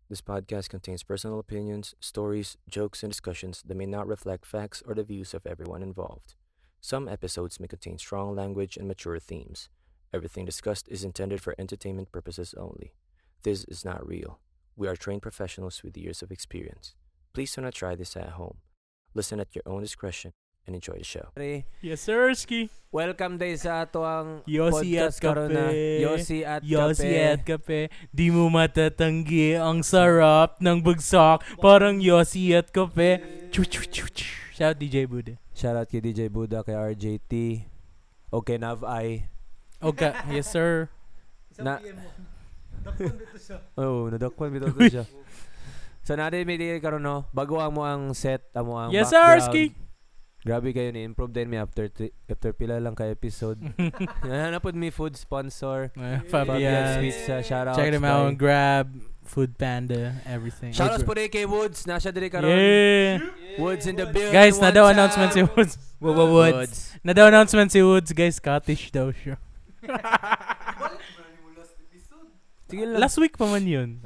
This podcast contains personal opinions, stories, jokes, and discussions that may not reflect facts or the views of everyone involved. Some episodes may contain strong language and mature themes. Everything discussed is intended for entertainment purposes only. This is not real. We are trained professionals with years of experience. Please do not try this at home. Listen at your own discretion and enjoy the show. Yes, sir, Ski. Welcome day sa ato ang Yossi at podcast karon na Kape. Yossi at Yossi Kape. at Kape. Di mo matatanggi ang sarap ng bagsak. Parang Yossi at Kape. Shout DJ Buddha. Shoutout kay DJ Buddha, kay RJT. Okay, Nav-I. Okay, yes, sir. Na Oh, nadakpan bitaw to siya. So natin may di karon no, bago mo ang set, amo ang Yes, sir, background. Ski. Grabe kayo ni improve din mi after pila lang ka episode. Hanapod mi food sponsor. Fabian. Pizza, shout out. Check them out on Grab, Food Panda, everything. Shout out po rin kay Woods, nasa diri karon. Yeah. Woods in the building. Guys, what's nadaw up? announcement si Woods. Woods. Nadaw announcement si Woods, guys. Scottish daw siya. Sige lang. Last week pa man yun.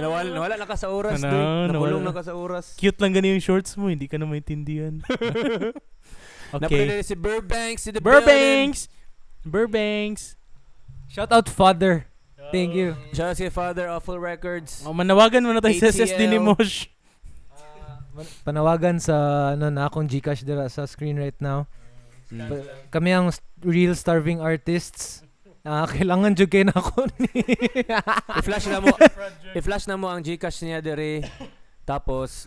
Nawala na ka sa oras, Ano, dude. Nakulong nawala. na ka sa oras. Cute lang ganun yung shorts mo, hindi ka na maintindihan. Okay. Napili si Burbanks in the Burbanks! Shout out Father. Thank you. building. Shout out si Father Awful Records. Oh, manawagan mo na tayo sa ATL. SSD ni Mosh. Panawagan sa na akong GCash dira sa screen right now. Kami ang real starving artists. Kailangan jud kay nako ni. I-flash na mo ang GCash niya dere. Tapos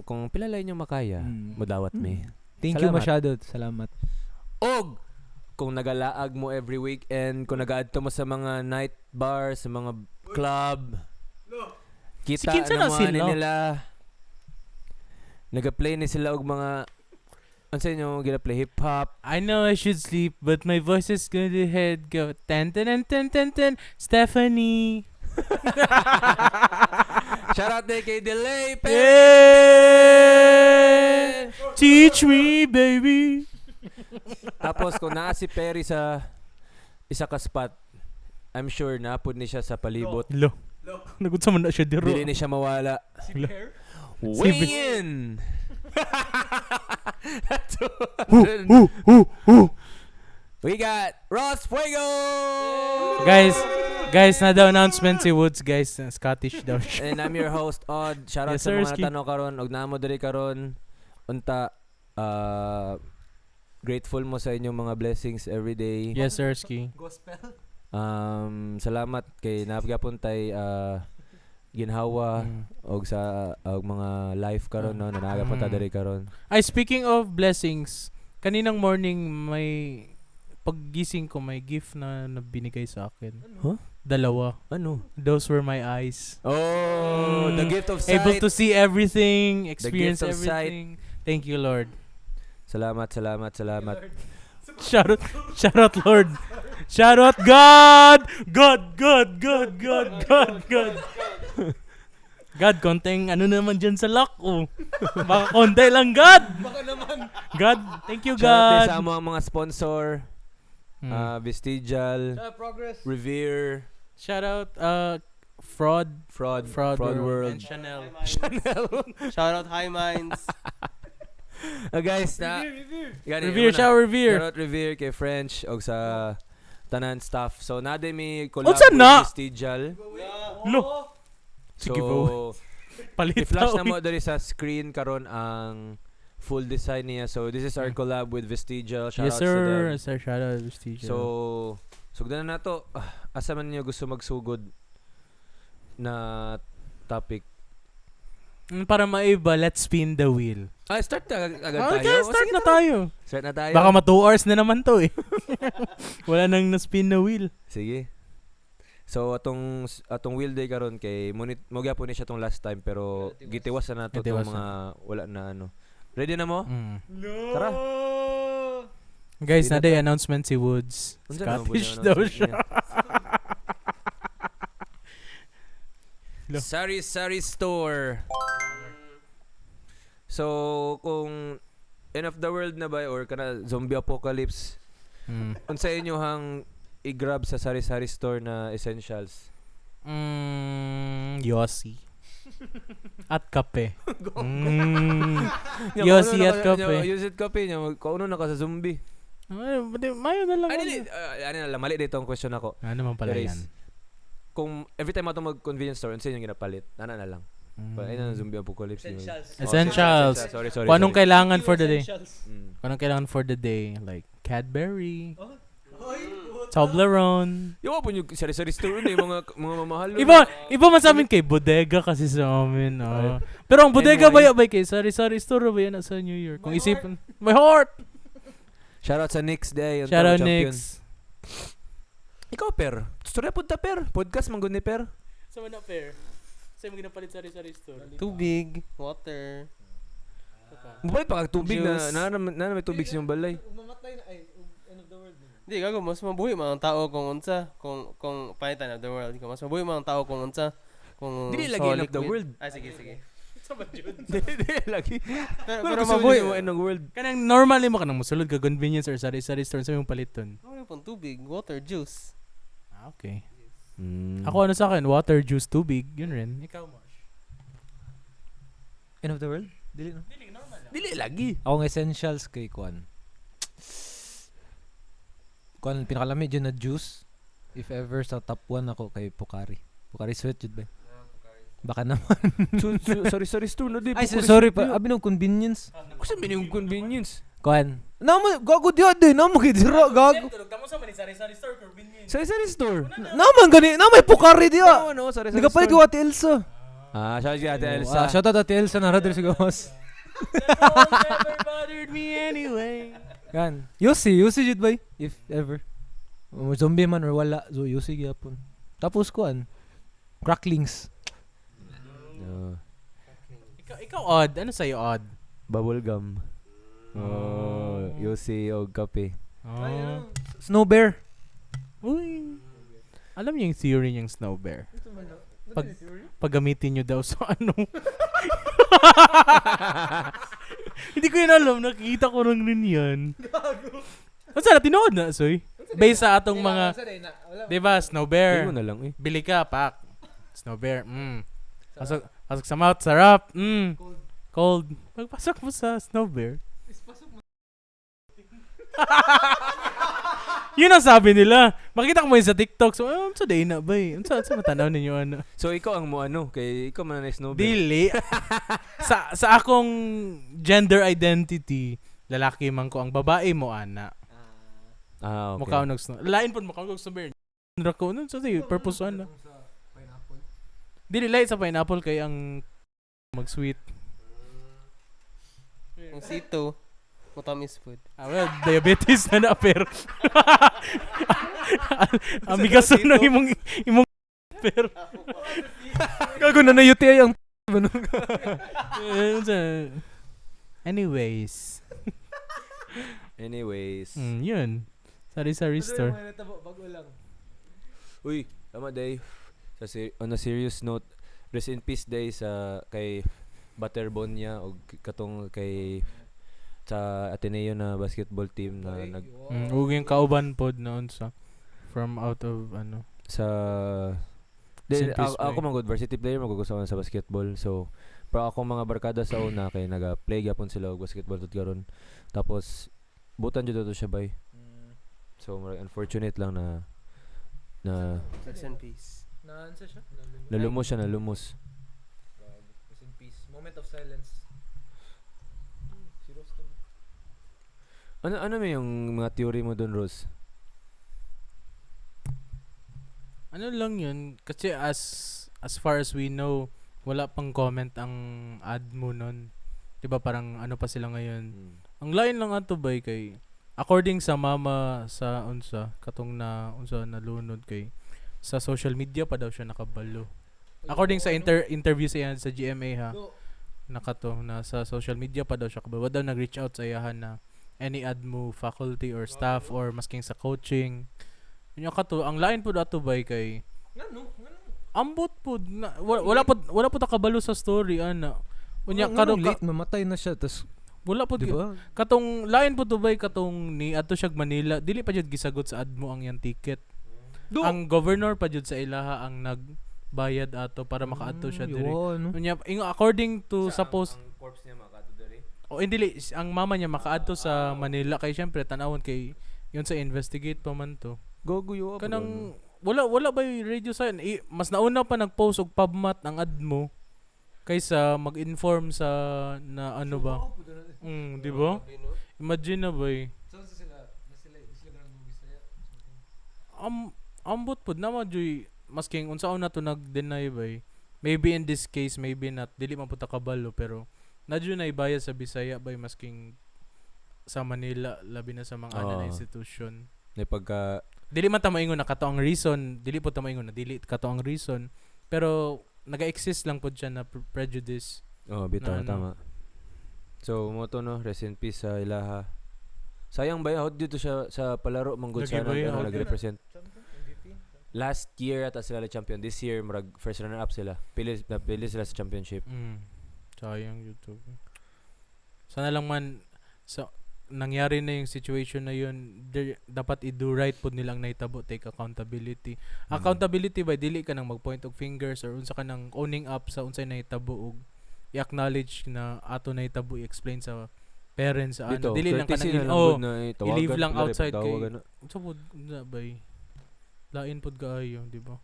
kung pilalay niyo makaya, mudawat mi. Thank you Salamat. masyado. Salamat. Og kung nagalaag mo every weekend, kung nagaadto mo sa mga night bar, sa mga club, kita Si kinsa na na mo sila? nila. Nagaplay ni sila og mga ano sa inyo, gina-play hip-hop. I know I should sleep, but my voice is going to head go. Ten, ten, ten, ten, ten, ten. Stephanie. Shout out din kay Delay Yeah! Teach me, baby. Tapos kung naa si Perry sa isa ka spot, I'm sure naapod ni siya sa palibot. Lo. Nagutsa man na siya diro. Dili ni siya mawala. Lo. Weigh in! We got Ross Fuego! Guys, na daw announcement si Woods, guys. Scottish daw siya. And I'm your host, Odd. Shout out Yes, sa sir, mga Ski. natanong karon. Og namo diri karon. Unta, grateful mo sa inyong mga blessings every day. Yes, sir, Ski. Salamat kay napagapon tay ginhawa og sa og mga life karon no nanagapon ta diri karon. Ay, speaking of blessings, kaninang morning may paggising ko may gift na binigay sa akin. Huh? Dalawa. Ano? Those were my eyes. Oh, the gift of sight. Able to see everything, experience gift of sight. everything. Thank you, Lord. Salamat. Shout out, Lord. Shout out, God. God. God, konting ano naman dyan sa lock, oh. Baka konti lang, God. Baka naman. God, thank you, Shout out din God. sa among mga sponsor, Vestigial, Progress. Revere, Shout out, Fraud Fraud World, and World. Chanel. Shout out High Minds. Guys, na Revere, shout out Revere. Shout out Revere kay French og sa tanan staff. So nade mi collab Unsa with na? Vestigial. Lo. So Palit i-flash daw. na mo diri sa screen karon ang full design niya. So this is our collab with Vestigial. Shout Yes, out to them. sir. Yes, sir. Shout out Prestige. So, sugdan na to. Asa man niyo gusto magsugod na topic? Para maiba, let's spin the wheel. Start na agad tayo. Okay, start Sige na tayo. Start na tayo. Baka 2 hours na naman to eh. Wala nang na-spin na wheel. Sige. So atong wheel day karon kay mo gyapon ni siya tong last time pero gitiwas na nato Gitiwas tong mga wala na ano. Ready na mo? Tara. Guys, Spin na day announcement si Woods. Unsa na mo Scottish po daw na- siya. Lo. Sari Store. So kung end of the world na ba or kana zombie apocalypse unsa inyo hang i-grab sa sari-sari store na essentials? Yossi. At kape. Yossi at kape. Yossi at kape niya. Kauno na ka sa zombie. Mayo na lang. Ano na lang, mali dito ang question ako. Ano naman pala Pero yan? Kung every time ako mag-convenience store, ano yung ginapalit? Nana na lang. Ayun na zombie apocalypse. Essentials. Sorry. Kung anong kailangan for the day. Mm. Kung anong kailangan for the day. Like Cadbury. Toblerone. Yung po yung sari-sari store na yung mga mamahal. Iba man sa amin kay bodega kasi sa amin. Pero ang bodega ba Anyway. kay sari-sari store ba yan sa New York? Kung isipin, my heart. Shoutout sa Knicks day. Yung Shout out champion. Knicks. Ikaw, Per. Storya po ta, Per. Podcast manggun ni Per. Sa man na fair. Sa mo ginapalit sari-sari store. Tubig, water. Mabait pa kag tubig Juice. na may tubig sa iyong balay. Di gago mas mabuhi man ang tao kung unsa kung palitan of the world. Mas mabuhi man ang tao kung unsa kung Dili lagi so end of the liquid. world. Ay sige. Dili lagi. Pero Gusto mabuhi mo end of world. Kanang normally mo kanang musulod ka convenience or sari-sari store sa imong paliton. Ano pang tubig, water, juice. Okay. Mm. Ako ano sa akin, water, juice, tubig, yun rin. Ikaw mo. End of the world? Dili no. Dili lagi. Ako ng essentials kay Kwan. Kwan pinakalamig yun na juice. If ever sa top 1 ako kay Pocari. Pocari Sweat yun ba? Baka naman. Sorry store no di. Ay sorry pa. Abi no convenience. Kasi yung convenience. Kwan. Naman gago di ade naman kay dira gago. sari-sari store convenience. Sari store. Naman gani namay Pocari di ah. No, sorry. Nagapalit ko Ate Elsa. Shout out kay Ate Elsa. Shout out Ate Elsa na radar sa gawas. Never bothered me anyway. Kan. Yossi jud bay if ever. Zombie man or wala, so Yossi gyapon. Tapos kuan. Cracklings. Ikaw odd. Ano sa'yo odd? Bubble gum. Yossi og kape. Snow Bear. Uy. Alam niyo yung theory niyang snow bear? Paggamitin niyo daw sa ano. Hindi ko yun alam. Nakikita ko lang rin yan. Ang sana, tinood na, Soy. Based sa atong mga, diba, snow bear. Ayun na lang eh. Bili ka, pak. Snow bear. Pasok sa mouth, sarap. Cold. Pagpasok mo sa snow bear. Yun ang sabi nila. Makita ko mo yun sa TikTok. So, sa day na ba eh? Sa matanaw ninyo ano? So ikaw ang mo ano kay ikaw man na snowball. Dili. sa akong gender identity, lalaki man ko ang babae mo, ana. Okay. Mukha ko nag-snow. Lain po mukha ko nag-snow bear. Ko, ano sa tayo? Purpose ano? Dili, lain sa pineapple kay ang mag-sweet. Ang sito, matamis food. Well, diabetes na pero amigas na imong pero Gago na UTI ang anyways. Yun. Sari-sari store. Uy, tama day. On a serious note, rest in peace day sa kay Butterbone niya o katong kay sa Ateneo na basketball team na Ug yung kauban pod na unsa from out of ano sa Rest in peace, ako boy. mga good varsity player magugustuhan sa basketball. So pero ako mga barkada sa una kay naga-play gyapon sila og basketball tud karon. Tapos butan jud to siya bay. So unfortunate lang na Rest in peace. Naansa siya? nalumos siya. Rest in peace. Moment of silence. Ano may yung mga theory mo doon, Rose? ano lang yun kasi as far as we know wala pang comment ang ad mo nun. 'Di ba parang ano pa sila ngayon. Ang lain lang ato bay kay according sa mama sa unsa katong na unsa nalunod kay sa social media pa daw siya nakabalo. According sa interview sa iyan sa GMA ha. Nakato na sa social media pa daw siya kabalo. Daw nag-reach out sa iyahan na any admo faculty or staff or masking sa coaching. Yun kato ang lain pud ato bay kay ambot pud wala pud kabalo sa story ana. Unya karon late mamatay na siya tas wala pud diba? katong lain pud to bay katong ni adto siya Manila dili pa jud gisagot sa admo ang yang ticket. Ang governor pa jud sa ilaha ang bayad ato para makaadto siya diri. Yo, ano? Unya according to suppose corpse niya makato diri. o hindi ang mama niya makaadto sa Manila kay syempre tanawon kay yun sa investigate pa man to. Goguyo Kanang wala ba yung radio sign? Mas nauna pa nag-post og PubMat ang ad mo kaysa mag-inform sa na ano ba? Di ba? Imagine na ba eh. Ambot pud na madyoy masking unsaon na to nag-deny ba eh. Maybe in this case, maybe not. Dili man pud ta kabalo pero nadyo na ibayad sa Bisaya ba masking sa Manila labi na sa mga ano na institution. Na pagka Dili man ta maingon na kato ang reason, dili po ta maingon na dili kato ang reason, pero naga-exist lang pod siya na prejudice. bitaw Na tama. So mo to no, rest in peace sa ilaha. Sayang ba hot dito siya sa palaro manggod Lagi siya ba yun? nag-represent. Last year ata sila na champion. This year murag first runner up sila. Pili sila sa championship. Sayang YouTube. Sana lang man sa nangyari na yung situation na yun, dapat i-do right pod nilang naitabo, take accountability. Accountability ba dili ka nang mag-point og fingers or unsa ka nang owning up sa unsay nahitabo og i-acknowledge na ato nahitabo i-explain sa parents sa ano. Dili lang ka nang i-leave lang outside kay unsa pod na bay. Lain pod kaayo, di ba?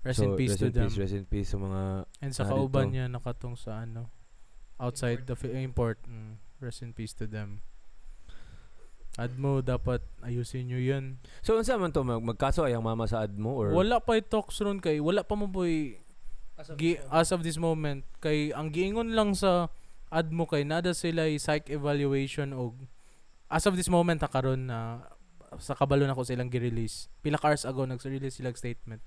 Rest in peace to them. Rest in peace sa mga And sa kauban niya nakatong sa ano outside the import. Rest in peace to them. Admo dapat ayusin nyo yun. So unsa man to magkaso ay ang mama sa admo or Wala pa i-talks ron kay wala pa mo boy as of this moment kay ang giingon lang sa admo kay nada sila psych evaluation og as of this moment karon na sa kabalo na ko silang gi-release. Pila ka hours ago nag-release sila statement.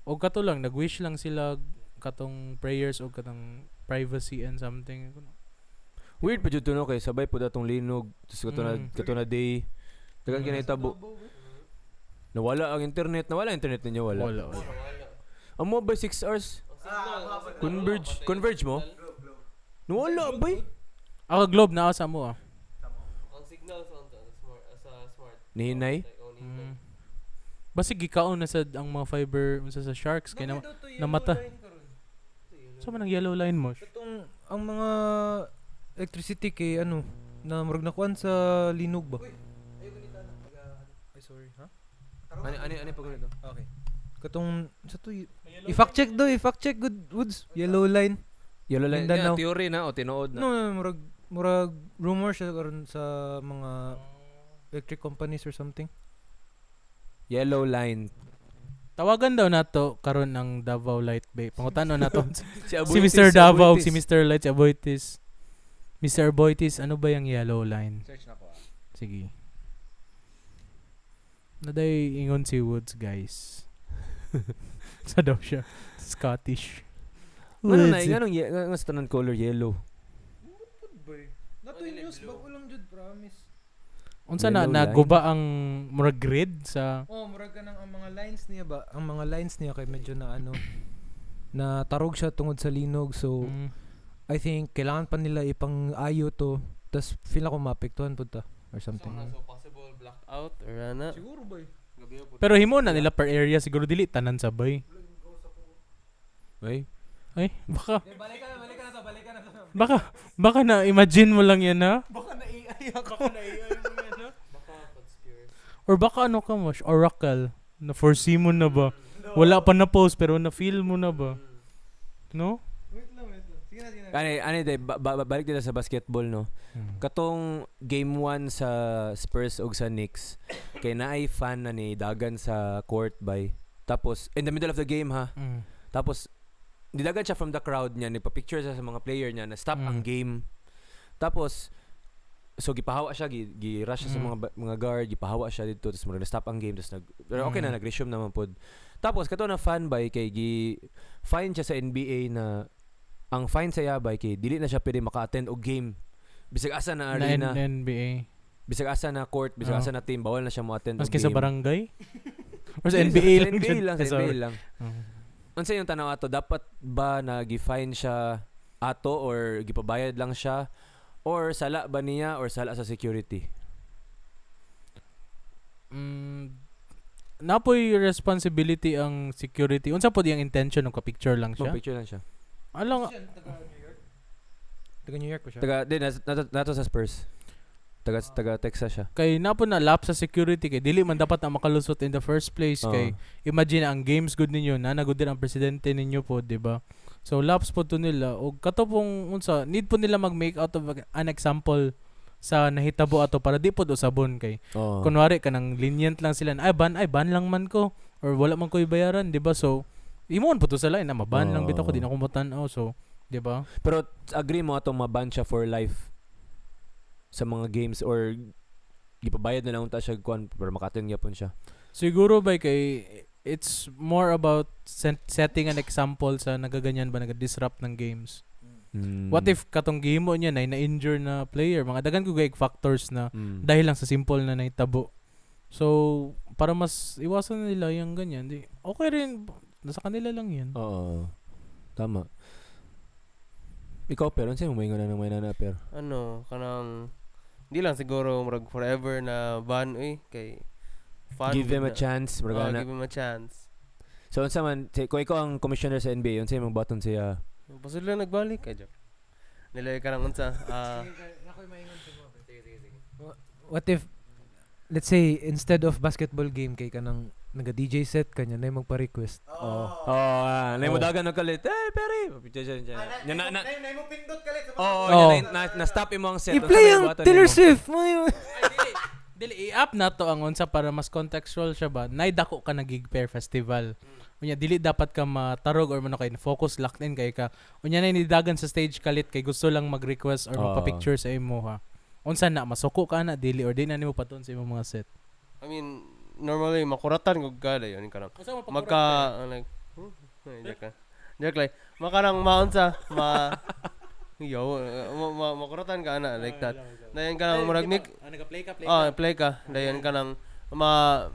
Og kato lang nag-wish lang sila katong prayers og katong privacy and something. weird pa jud to no kay sabay pud atong linog tus kato na day dagan kinahitabo. Nawala ang internet ninyo wala. Amo ba 6 hours? Converge mo? Nawala ba? Ako globe na sa mo ah. Ang signal sa smart. Nihinay? Basig gikaon na sad ang mga fiber unsa sa sharks kay namata. So man ang yellow line mo. Itong ang mga electricity kay ano na murag nakuan sa linog ba? Ay sorry, ha? Ani pag ganito. Okay. Katong sa to i-fact check good woods yellow line. Yellow line Mindanao. theory na o tinuod na. No, murag rumor siya karon sa mga electric companies or something. Yellow line. Tawagan daw nato karon ng Davao Light Bay. Pangutanon nato si Aboitiz, Mr. Davao, Aboitiz. si Mr. Light, si Aboitiz. Mr. Aboitiz, ano ba yung yellow line? Search na ko. Sige. Naday ingon si Woods, guys. Sa daw siya. Scottish. Ano na nga sa tanan color yellow. Nato news bago lang jud promise. Unsa na Yellow line? naguba ang murag grid sa Murag ka nang ang mga lines niya ba? Ang mga lines niya kay medyo na ano na tarog siya tungod sa linog so I think kailangan pa nila ipang-ayo to tas feel ako maapektuhan pud ta or something. So possible blackout or ana. Siguro ba? pero himo na nila per area siguro dili tanan sabay. Ay, baka baka na imagine mo lang yan ha? Baka na AI mo yan ha? Or baka ano ka mo, oracle na foresee mo na ba? Wala pa na post pero na feel mo na ba? No? Wait lang. Sige na. Balik dito sa basketball no. Katong game 1 sa Spurs ug sa Knicks kay naay fan na ni dagan sa court by. Tapos in the middle of the game ha. Tapos nidagan siya from the crowd niya, nagpa-picture siya sa mga player niya na stop ang game. Tapos so gipahawa siya, gi-rush siya sa mga guard, gipahawa siya dito, tapos mag-stop ang game, tapos pero okay na, nag-resume naman pod. Tapos kato na fan by kay gi-fine siya sa NBA na ang fine sa yabay kay dili na siya pwede maka-attend og game. Bisag asa na arena, na NBA. bisag asa na court, bisag asa na team, bawal na siya mo-attend og Maski game. sa barangay? Or sa NBA lang? Sa NBA lang. Unsa yung tanaw ato, dapat ba na gi-fine siya ato or gipabayad lang siya or sala ba niya or sala sa security? napoy responsibility ang security. Unsa po diyang intention ng ka-picture lang siya? Picture lang siya. Alang Taga New York ko siya. Nato sa Spurs. Taga Texas siya. kay napo na lap sa security kay dili man dapat na makalusot in the first place kay imagine ang games good ninyo na nagud din ang presidente ninyo po, di ba? So laps po to nila og kato pong unsa need po nila mag-make out of an example sa nahitabo ato para di po usabon kay kunwari kanang lenient lang sila na, ay ban lang man ko or wala man ko ibayaran, di ba? So imon po to sa line na maban lang bitaw ko di na ko matan-aw, so di ba? Pero agree mo atong maban siya for life sa mga games or gipabayad na lang unta siya kuan pero makaten gyapon siya. Siguro ba kay it's more about setting an example sa nagaganyan ba naga-disrupt ng games. What if katong gihimo niya na-injure na player, mga dagan ko gay factors na dahil lang sa simple na naitabo. So para mas iwasan nila yung ganyan, di okay rin, nasa kanila lang yan. Oo. Tama. Ikaw pero unsa mo moingon na may nana pero Ano, kanang di lang siguro murag forever na ban kay fun. give them a na. chance Oh, murag give him a chance. So unsa man kung ikaw ang commissioner sa NBA unsa imong button siya? Pasod lang nagbalik kay joke. Nilay ka nang unsa. What if, let's say, instead of basketball game, kay ka nang naga-DJ set kanya na magpa-request. Nay mo dagan nagkalit. Peri. Na mo pindot kalit. na stop imo ang set. I-play ang Taylor Swift. Dili i-up na to ang unsa para mas contextual siya ba. Nay dako ka na gig pair festival. Unya dili dapat ka matarog or mano kay focus locked in kay ka. Unya na nidagan sa stage kalit kay gusto lang mag-request or magpa-picture sa imo ha. Unsa na masuko ka na dili or di na nimo paton sa imong mga set. I mean, normally makuratan kog kada yon kanang. Like joke like makanang maunsa yo makuratan ka ana like that. Dayon kanang murag mix. Play ka. Dayon kanang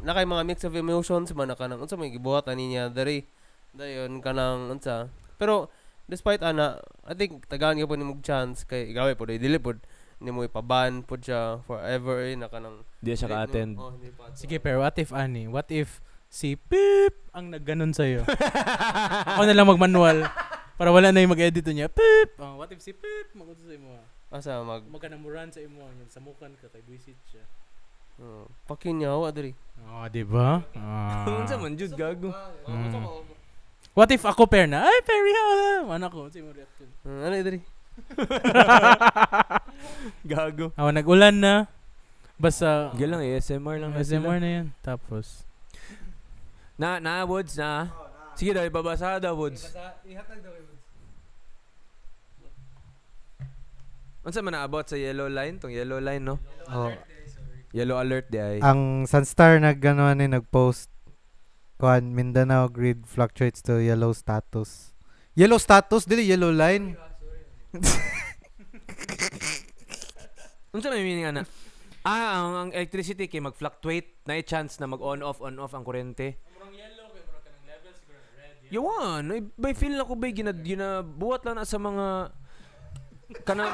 nakay mga mix of emotions man kanang unsa may gibuhat ani niya diri. Dayon kanang unsa. Pero despite ana, I think tagaan gyapon nimo chance kay gawe po dili pod nimo ipaban pod siya forever na kanang di siya ka-attend. Sige, pero what if si Pip ang nagganon sa'yo? Ako na lang mag-manual para wala na yung mag-edit niya. Pip! What if si Pip mag-edit sa imo? Asa Magkanamuran sa imo. Samukan ka, kay buisit siya. pakinyawa diri. Diba? Unsa man jud gago. What if ako pair na? Ay, Perry ha! Ano ko? Sa imo reaction? Ano diri? Gago. Nag-ulan na. Basta Galang ASMR lang na SMR sila. na yan. Tapos Na Woods na. Sige daw ibabasa daw Woods. Ihatag daw kay Woods. Unsa man na about sa yellow line, tong yellow line no? Yellow alert di ay. Ang Sunstar nag-post kuan Mindanao grid fluctuates to yellow status. Yellow status dili yellow line. Unsa may meaning ana? Ang electricity kay mag-fluctuate na chance na mag-on off ang kuryente. murang yellow kay murang kanang level siguro red. Yawan, bay feel na ko bay ginabuhat lang na sa mga kanang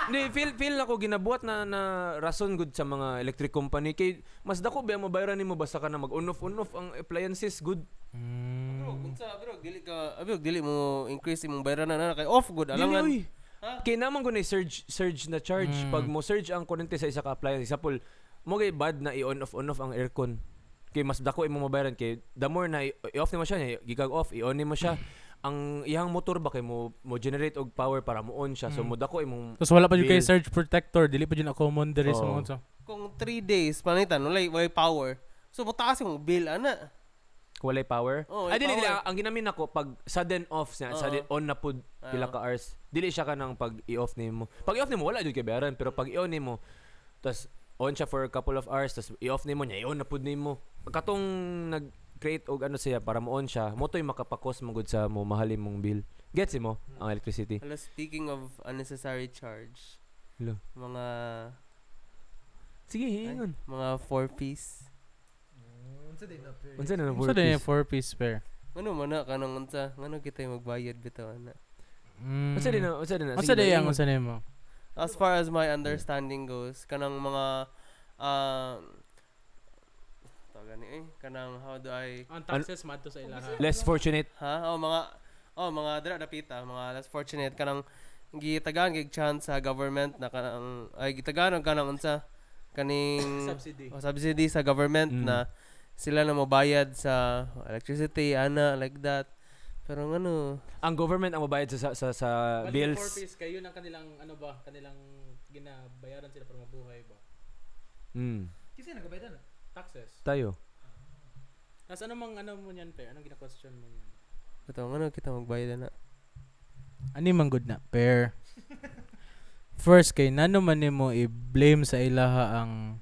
Hindi, feel na ko ginabuhat na rason good sa mga electric company kay mas dako ba mabayaran nimo basta ka na mag-on off ang appliances good. Bro, dili mo increase imong bayaran na kay off good alangan. Dili, kay naman ko na surge na charge pag mo surge ang kuryente sa isa ka appliance example mo kay bad na i-on off ang aircon kay mas dako imong mabayaran kay the more na i-off nimo siya gigag off i-on nimo siya ang iyang motor ba kay mo generate og power para mo on siya so mo dako imong Tapos wala pa yung kay bill. surge protector. Dili pa yun ako common diri sa mga unsa. Kung 3 days panitan walay power. So mataas yung bill ana. walay power. Dili Ang ginamin ako pag sudden off siya, sudden on na pud pila ka hours. Dili siya kanang pag i-off nimo. Pag i-off nimo wala jud kay bayaran pero pag i-on nimo tas on siya for a couple of hours tas i-off nimo nya i-on na pud nimo. Katong nag-create og ano siya para mo on siya, mo toy makapakos mo gud sa mo mahalin mong bill. Gets mo ang electricity. Hello, speaking of unnecessary charge. Hello. Mga Sige, hingon. mga 4-piece. Unsa na Unsa din yung 4-piece pair? Ano man na kanang unsa? Ngano kita magbayad bitaw ana? Unsa din na? Unsa din ang unsa nimo? As far as my understanding goes, kanang mga gani kanang how do I Ang taxes madto sa ilaha. Less fortunate. mga dira dapita, mga less fortunate kanang gitagaan gig chance sa government na kanang ay gitagaan og kanang unsa kaning Subsidy. subsidy sa government na sila na mobayad sa electricity ana like that. Pero ano, Ang government ang mabayad sa bills. 4 piece kayo ng kanilang ano ba, kanilang ginabayaran sila para mabuhay ba? Kasi nagabayad na. Taxes. Tayo. Nas ano mang ano mo niyan pe? Anong gina-question mo niyan? ito ano kita magbayad na. Ani man good na pair. First kay nano man nimo i-blame sa ilaha ang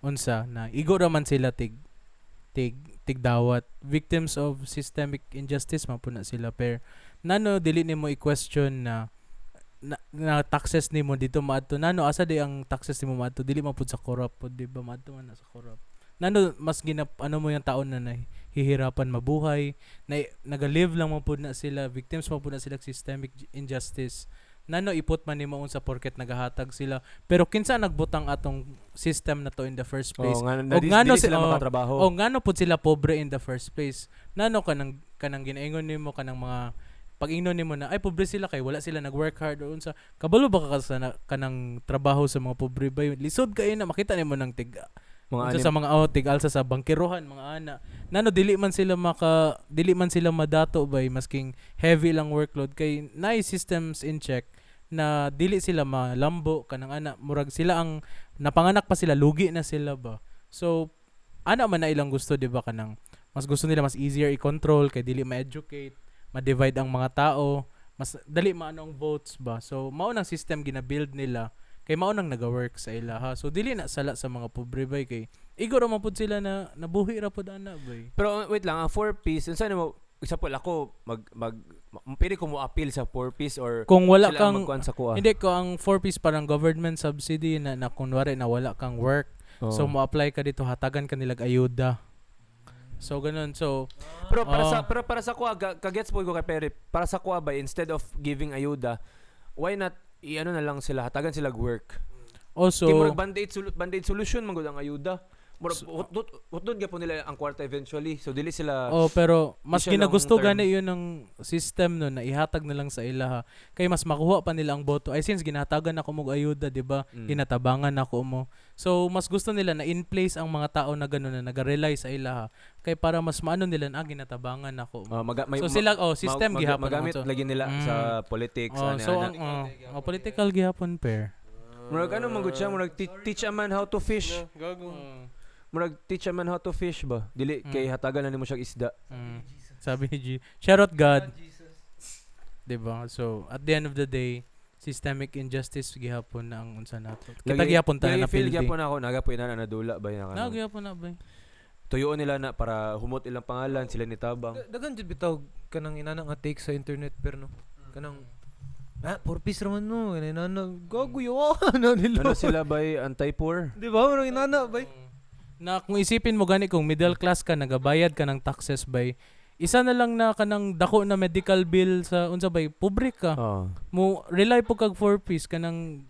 unsa na igo ra man sila tig dawat victims of systemic injustice man po na sila pair. Nano dili nimo i-question na taxes nimo dito maadto nano asa di ang taxes nimo maadto dili man pud sa corrupt pud di ba maadto man na sa corrupt. Nano mas ano mo yung taon na hihirapan mabuhay na naga-live lang mo pud na sila victims mo pud na sila systemic injustice nano ipot man nimo unsa porket nagahatag sila pero kinsa nagbutang atong system na to in the first place Ngano sila makatrabaho. ngano pud sila pobre in the first place nano kanang ginaingon nimo kanang mga pag-ingnon nimo na ay pobre sila kay wala sila nag-work hard o unsa kabalo ba ka sa kanang trabaho sa mga pobre ba lisod kay na makita nimo ng mga sa mga outig alsa sa bangkirohan mga ana nano dili man sila madato bay masking heavy lang workload kay naay systems in check na dili sila malambo kanang ana murag sila ang napanganak pa sila lugi na sila ba so ana man na ilang gusto di ba kanang mas gusto nila mas easier i-control kay dili ma-educate ma-divide ang mga tao mas dali maano ang votes ba so mao nang system gina-build nila kay mao nang naga-work sa ilaha. So dili na sala sa mga pobre bay kay igo ra man pud sila na nabuhi ra pud ana bay. Pero wait lang, ang 4-piece, unsa mo example ako pili ko mo appeal sa 4-piece or kung wala sila kang magkuhan sa kuha. hindi ko ang 4-piece parang government subsidy na kunwari na wala kang work. So mo apply ka dito hatagan ka nilag ayuda. So ganun. So pero para sa kuha kagets po ko kay Pere, para sa kuha ba instead of giving ayuda, why not iano na lang sila hatagan sila work. Also kay murag band-aid solution man gud ang ayuda. Murag hutdon gyapon nila ang kwarta eventually. So dili sila pero mas siya ginagusto long term. gani yun ng system no na ihatag na lang sa ilaha. Kay mas makuha pa nila ang boto. Ay since ginahatagan ako mo ayuda, di ba? Ginatabangan ako mo. So mas gusto nila na in place ang mga tao na gano'n na naga-rely sa ilaha. Kay para mas maano nila na ginatabangan ako mo. So sila system gihapon magamit lagi nila sa politics political gihapon pair. Murag ano man gud siya murag teach a man how to fish. Gago. Murag teach a man how to fish ba? Dili kay hatagan na nimo siyang isda. Sabi ni G. Shout out God. Diba? So at the end of the day, systemic injustice gihapon na ang unsa nato. Kita gihapon ta na feel pildi. gihapon ako nagapoy na nadula ba yan Na gihapon na ba? Tuyoon nila na para humot ilang pangalan sila ni tabang. Dagan jud bitaw kanang inana nga take sa internet pero no. Kanang 4 piece raman no. Inana gaguyo na nila. Ano sila bay anti-poor? Di ba? Marang inana bay. Na kung isipin mo gani kung middle class ka nagabayad ka ng taxes bay isa na lang na kanang dako na medical bill sa unsa bay pobre ka mo rely po kag 4 piece kanang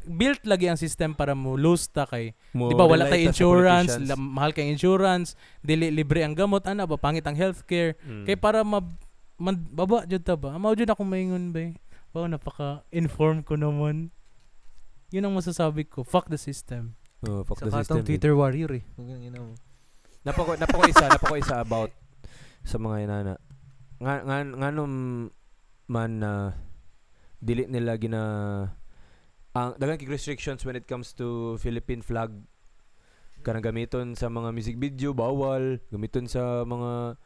built lagi ang system para mo lose ta kay di ba wala tay insurance mahal kay insurance dili libre ang gamot ana ba pangit ang healthcare kay para baba jud ta ba mao jud ako maingon bay wow napaka-inform ko naman yun ang masasabi ko fuck the system. Fuck sa the katang system. Twitter warrior eh. Napako isa about sa mga inana. Nganong man dili nila ang daghang restrictions when it comes to Philippine flag kanang gamiton sa mga music video bawal, gamiton sa mga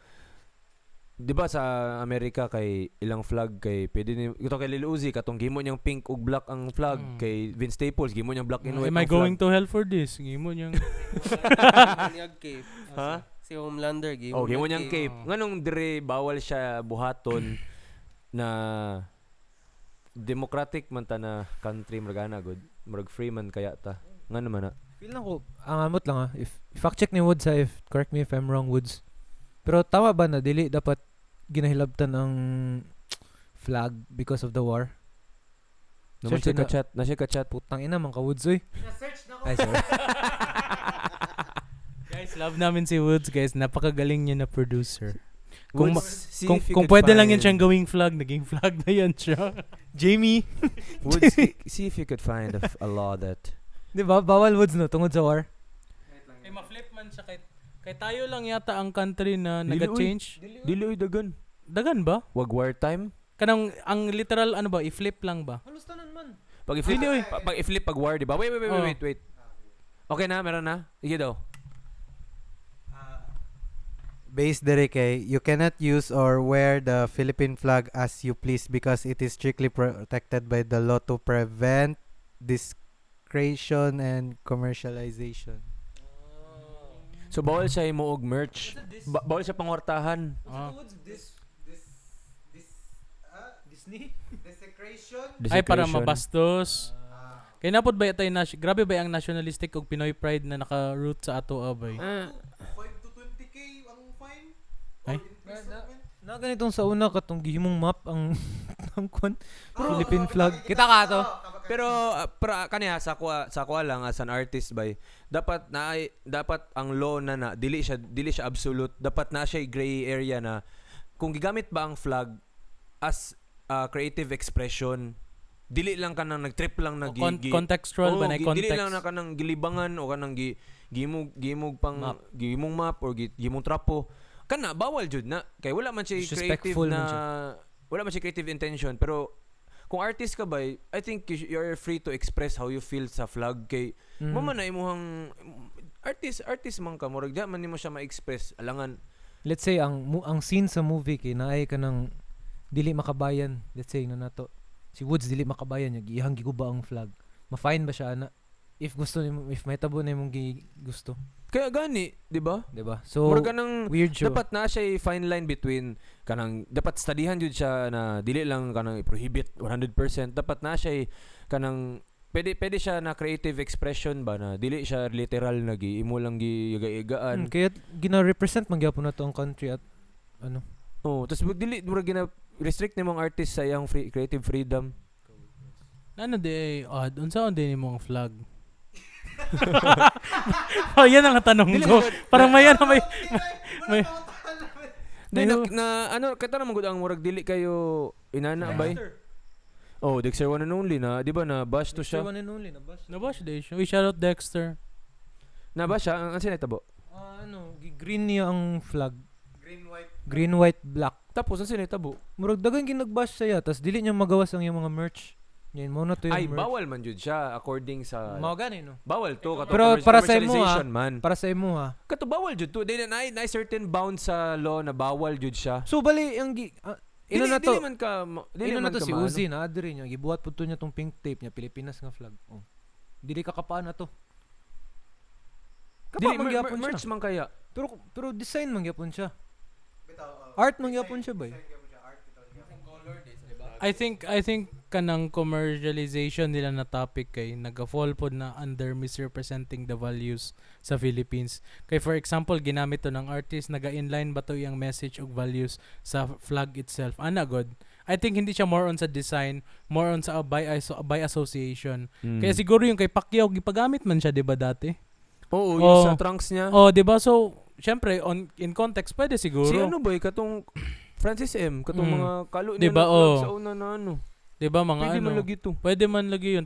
di ba sa Amerika kay ilang flag kay pwede ni ito kay Lil Uzi katong gimo niyang pink ug black ang flag kay Vince Staples gimo niyang black and white. Am I going to hell for this? Gimo niyang cape. Ha? Si Homelander gimo. Gimo niyang cape. Nganong dire bawal siya buhaton na democratic man ta na country muragana good. Murag free man kaya ta. Ngano man na? Feel lang ko ang amot lang if fact check ni Woods if correct me if I'm wrong Woods. Pero tama ba na dili dapat ginahilabtan ang flag because of the war? Naman siya ka-chat. Putang ina man ka Woods oy. Na-search na ko. Ay sorry. Guys, love namin si Woods, guys. Napakagaling niya na producer. Kung Woods, see Kung, if you kung could pwede lang yun find- siyang gawing flag, naging flag na yun siya. Jamie. Woods, see if you could find a law that Di ba? Bawal Woods no, tungod sa war. Kay ma-flip man siya. Kay tayo lang yata ang country na Dili, nag-change. dili oy dagan. Dagan ba? Wag wartime. Kanang, ang literal, ano ba, i-flip lang ba? Halos tanan man. Pag i-flip, Dili, oy. pag i-flip pag war, di ba? Wait. Oh. Wait. Okay na, meron na. Sige daw. Based dire kay you cannot use or wear the Philippine flag as you please because it is strictly protected by the law to prevent discretion and commercialization. So bawal siya imuog merch. Bawal siya pangwartahan. Ah. Disney? Desecration? Ay, para Desecration. mabastos. Kaya napod ba yata yung grabe ba ang nationalistic og Pinoy pride na naka-root sa ato abay? 5 to 20k ang fine? Ay? Na ganitong sa una katong gihimong map ang ang kwan Philippine flag. Kita ka to. Pero kaniya sa ko lang as an artist by dapat ang law na dili siya absolute, dapat na siya gray area na kung gigamit ba ang flag as creative expression, dili lang ka nang nag-trip lang na Contextual ba na dili context? lang na ka nang gilibangan o ka nang gimog pang gimong map or gimong trapo kana bawal jud na kay wala man siya creative Disrespectful na man siya. wala man siya creative intention. Pero kung artist ka ba, I think you're free to express how you feel sa flag kay mama na imuhang artist man ka murag man nimo siya ma-express alangan. Let's say ang scene sa movie kay naay ka ng dili makabayan. Let's say na nato. Si Woods dili makabayan niya gihang giguba ang flag. Ma-fine ba siya ana? If gusto nimo, if mahitabo na imong gusto, Kaya gani, di ba? 'di ba? So Murag kanang weird siya. dapat na siya fine line between kanang dapat studyhan jud siya na dili lang kanang prohibit 100%, dapat na siya kanang pwede siya na creative expression ba na dili siya literal na imo lang giiga-igaan. Kaya gina-represent man gyapon nato ang country at ano. Oh, tapos dili murag gina restrict nimong artist sa iyang creative freedom. Ano di odd unsa on din mo ang flag? Oh, yan ang tanong ko. Parang may may Di na ano kata na magud ang murag dili kayo inana bay. Oh, Dexter One and Only na, di ba na bash to siya? One and only na bash. Nabash day siya. We shout out Dexter. Na bash siya ang sinetabo. Ano, green niya ang flag. Green, Green, white, black. Tapos ang sinetabo. Murag dagan ginagbash saya tas dili niya magawas ang iyang mga merch. Yan mo na to yung Ay, merch. bawal man jud siya according sa Mao gani no. bawal to kato Pero para sa imo, commercialization man. Para sa imo ha. Kato bawal jud to. Dili na certain bounds sa law na bawal jud siya. So bali ang ino na to. Dili man ka Ino na to si Uzi na adri niya gibuhat pud to niya tong pink tape niya Pilipinas nga flag. Oh. Dili kakapaan na to. Dili Kapa man gyapon merch siya. man kaya. Pero design man gyapon siya. Art man gyapon siya ba? I think kanang commercialization nila na topic kay naga-fall pod na under misrepresenting the values sa Philippines. Kay for example, ginamit to ng artist naga-inline ba to yung message ug values sa flag itself. Ana god. I think hindi siya more on sa design, more on sa by association. Kaya siguro yung kay Pacquiao gipagamit man siya 'di ba dati? Oo, Oh. yung sa trunks niya. Oh, 'di ba? So, syempre in context pwede siguro. Si ano ba katong Francis M, katong mga kalo niya Diba, na oh. sa una na ano. 'Di ba mga Pwede ano? man lagi to. Pwede man lagi yun.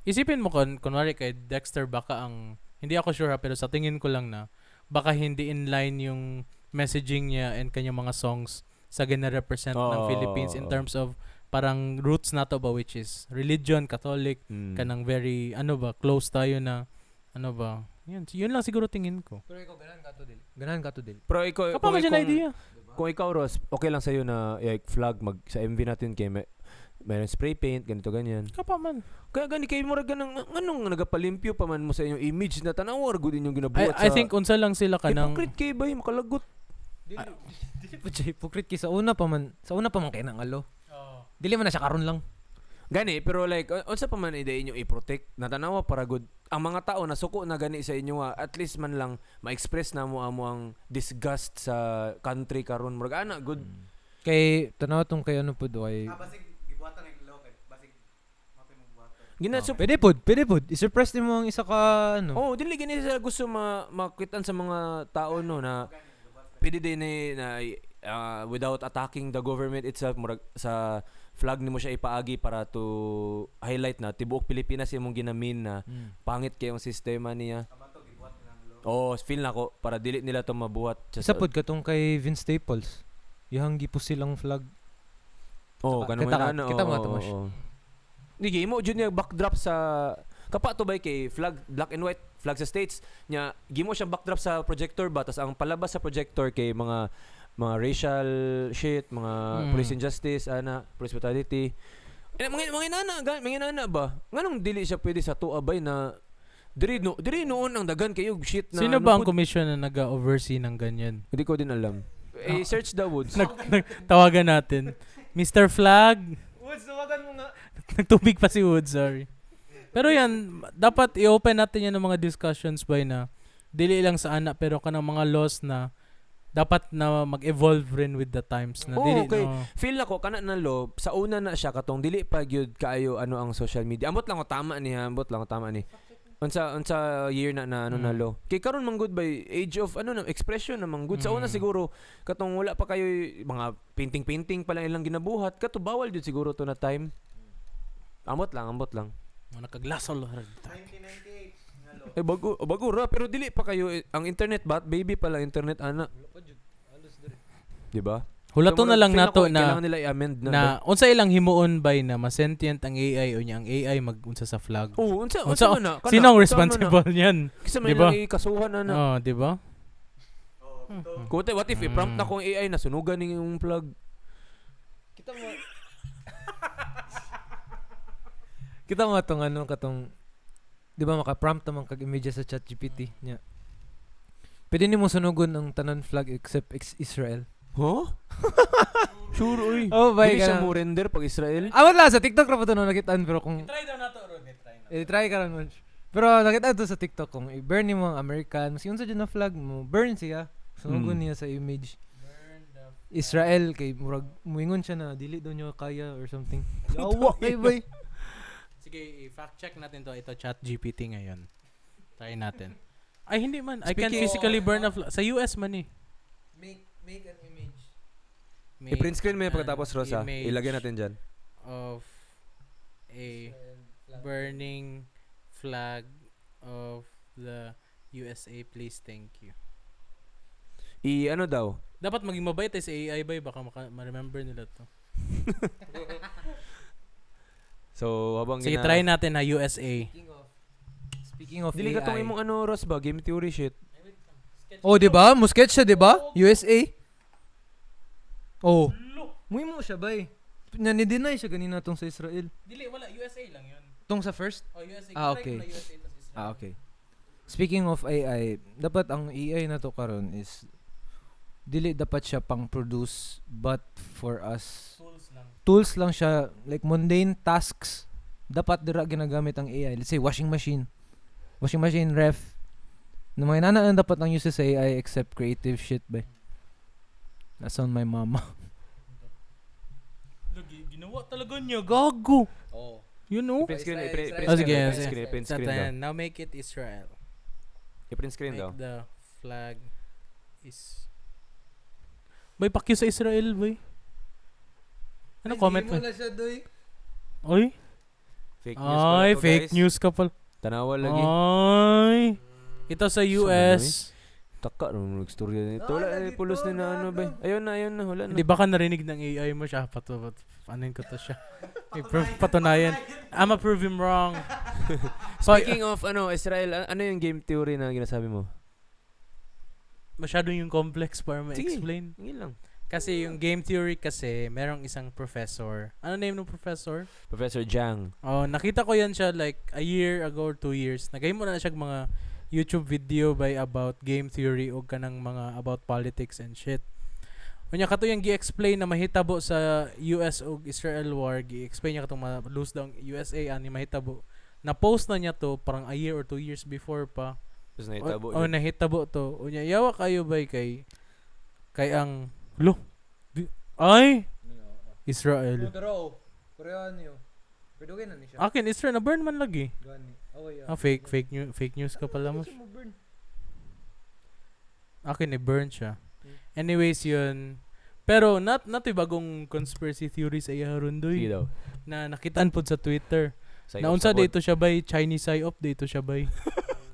Isipin mo kunwari kay Dexter baka ang, hindi ako sure ha, pero sa tingin ko lang na, baka hindi in line yung messaging niya and kanyang mga songs sa gina-represent ng Philippines in terms of parang roots na to ba, which is religion, Catholic, kanang very, ano ba, close tayo na, ano ba, yun lang siguro tingin ko. Pero ikaw ganahan ka to dili. Ganahan ka to dili. Pero ikaw Kapag mo dyan idea. Kung ikaw Ross, okay lang sa'yo na like flag sa MV natin kay mayroon spray paint, ganito ganyan. Kapag man. Kaya gani kayo murag ganang anong nagapalimpyo pa man mo sa inyong image na tanawar gud inyong ginabuhat sa I think unsa lang sila kanang hypocrite kay ba makalagot. Dili po siya hypocrite kay sa una pa man kay nang alo. Dili man na siya karon lang. Gani pero like unsa pa man ide inyo i-protect natanawa para good ang mga tao na suko na gani sa inyo at least man lang ma-express na mo amo ang disgust sa country karon murag ana good. Kay tanaw tong kay ano pud kay Pwede pod. I-surprise din mo ang isa ka ano. Oh, dili gani sila gusto makitaan sa mga tao no na pwede din na without attacking the government itself murag sa flag nimo siya ipaagi para to highlight na tibuok Pilipinas imong ginamin na pangit kay ang sistema niya. Oh, feel na ko para dili nila to mabuhat. Isa pod katong kay Vince Staples. Yahang gipos silang flag. Oh, kanang kita mo to mas. Digi mo jud niya backdrop sa kapato bay kay flag black and white flag sa states nya gimo siyang backdrop sa projector ba tas ang palabas sa projector kay mga racial shit, mga police injustice, police brutality. Mga nana ba? Nganong dili siya pwede sa tuabay na diri noon ang dagan kayo shit na sino ba ang commission na naga-oversee ng ganyan? Hindi ko din alam. Search the woods. Tawagan natin. Mr. Flag. Woods, tawagan mo nga. Nagtubig pa si Woods, sorry. Pero yan, dapat i-open natin yan ng mga discussions by na dili lang sa anak pero kanang mga laws na dapat na mag-evolve rin with the times na dili okay. no. Feel nako kana na law sa una na siya katong dili pa gyud kaayo ano ang social media. Ambot lang ko tama ni. Unsa year na na law. Kay karon man good by age of expression na man good. Sa una siguro katong wala pa kayo mga painting pa lang ilang ginabuhat kato bawal jud siguro to na time. Ambot lang. Nakaglasol. 1998. Bago ra pero dili pa kayo ang internet baby pa lang internet ana. Di ba? Hulaton na lang nato na kailangan nila i-amend na unsa ilang himuon by na masentient ang AI o nya ang AI mag-unsa sa flag. Oh, unsa man na? Sino ang responsible niyan? Kasi may diba? kasuhan na. Oh, di ba? Kote, what if i-prompt na kong AI na sunugan ning yung plug? Kita mo katong di ba maka-prompt naman kag image sa ChatGPT nya. Pwede nimo sunugon ang tanan flag except Israel. Huh? Sure, uy. Oh, Dili siya mo render pag Israel. Wala sa TikTok ra pa to nakitaan pero kung Try daw nato ron, try ka ron. Pero nakita to sa TikTok kung i-burn nimo ang American, mas yun sa dyan na flag mo, burn siya. Sunugon niya sa image. Israel kay murag muingon siya na dili daw niya kaya or something. Yawa kay bay. Sige, i-fact check natin to. Ito ChatGPT ngayon. Try natin. Ay hindi man. I can Speaking- physically burn a flag. Sa US man eh. Make an image. I-print screen mo yung an pagkatapos, Rosa. image Ilagay natin dyan. of a burning flag of the USA. Please, thank you. Ano daw? Dapat maging mabait tayo sa AI ba? Baka ma-remember nila to. So, habang Sige, try natin na USA. Speaking of Dili ka tong AI. imong Ross ba? Game theory shit. Oh, di ba? Mo-sketch siya, di ba? USA. Oh. Mo siya bay. Nani-deny siya ganina tong sa Israel. Dili, wala. USA lang yun. Tong sa first? Oh, USA. Okay. USA tas Israel. Okay. Speaking of AI, dapat ang AI na to karon is dili dapat siya pang produce but for us tools lang siya, like mundane tasks dapat dira ginagamit ang AI. Let's say washing machine, ref na mga inana dapat ang uses sa AI except creative shit ba. That's on my mama. Ginawa talaga niya, gago. Oh. You know? I-print screen, Oh, sige, i-print sige. screen, i-print screen daw. Now make it Israel. I-print screen daw. Make the flag is... Boy, pakyo sa Israel, boy. Ano comment mo? Oy? Fake news pala Ay, to, fake guys. news ka pala. Tanawa lagi. Ay. Ito sa US. Taka nung nagstorya nito. Wala na pulos na ano ba? Ayun na, wala na. Hindi ba ka narinig ng AI mo siya? Anin ko to siya. I-prove patunayan. I'ma prove him wrong. Speaking of Israel, ano yung game theory na ginasabi mo? Masyado yung complex para Sige. ma-explain. Yun lang. Kasi yung game theory kasi, merong isang professor. Ano name ng professor? Professor Jang. Oh, nakita ko yan siya like a year ago or 2 years. Nagahimo na siya mga YouTube video by about game theory o kanang mga about politics and shit. Unya kato yung gi-explain na mahitabo sa US o Israel war, gi-explain niya katong lose daw ang USA ani mahitabo. Na-post na niya to parang a year or 2 years before pa. Tapos nahitabo. Oh, nahitabo to. Unya yawa kayo bay kay ang ay Israel. Koreano. Pero okay na ni siya. Akin Israel na burn man lagi. Gani. Okay, Fake news ka pala mo. Akin burn siya. Anyways, yun. Pero nato bagong conspiracy theories ay harundoy Sige daw. na nakitaan pod sa Twitter. Sa Naunsa dito siya bay Chinese psyop dito siya bay.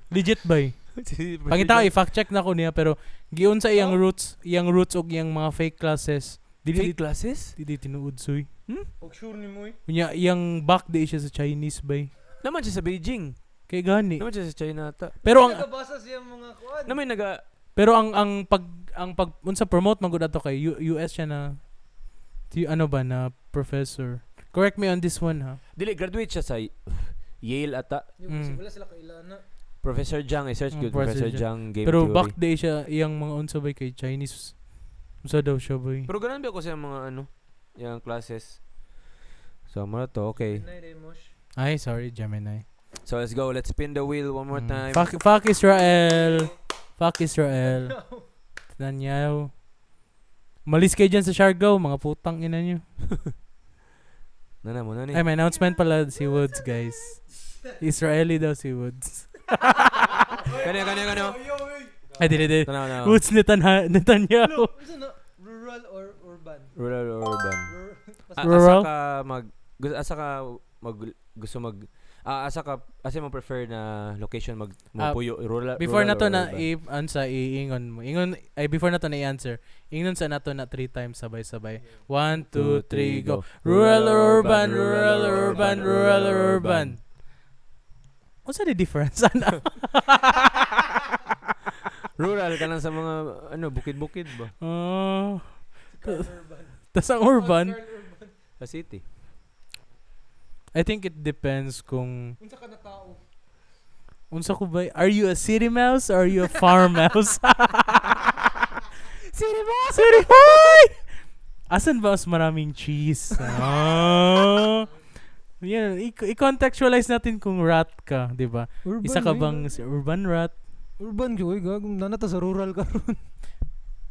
Legit bay. Pangita ko i-fact check na ko niya pero giun sa iyang roots og iyang mga fake classes. Fake classes? Dili tinuod soy. Og sure ni mo eh. Kunya iyang back day siya sa Chinese bay. Naman siya sa Beijing. Kay gani. Naman siya sa China ata. Pero ang Nagabasa siya mga kuan. Naman pero ang pag unsa promote man gud ato kay US siya na ano ba na professor. Correct me on this one ha. dili graduate siya sa Yale ata. Wala sila kailana. Professor Jang, search good Professor Professor Jang game Pero theory. back day siya iyang mga unsa bay kay Chinese. Unsa daw siya bay? Pero ganun ba ako sa mga yung classes. So mo to, okay. Ay, sorry Gemini. So let's go. Let's spin the wheel one more time. Fuck Israel. Fuck Israel. Netanyahu. Malis kayo dyan sa Siargao, mga putang ina nyo. Nana mo na ni. Ay, may announcement pala si Woods, guys. Israeli daw si Woods. Kanya. Ay, dili. Tanaw. Woods Netanyahu. Rural or urban? Rural or urban? Rural? Asa mo prefer na location puyo rural Before rural na to or na urban? iingon mo. Before na to na i-answer. Ingon sa nato na 3 times sabay-sabay. 1, 2, 3, go. Rural or urban, rural or urban, rural or urban. What's the difference? Ana? Rural ka lang sa mga bukid-bukid ba? Tas ang urban, Sa city. I think it depends kung Unsa ka na tao? unsa ko ba? Are you a city mouse or are you a farm mouse? City mouse! City boy! Asan ba mas maraming cheese? Yan, i-contextualize natin kung rat ka, 'di ba? Isa ka bang urban rat? Urban joy gag nanata sa rural karon.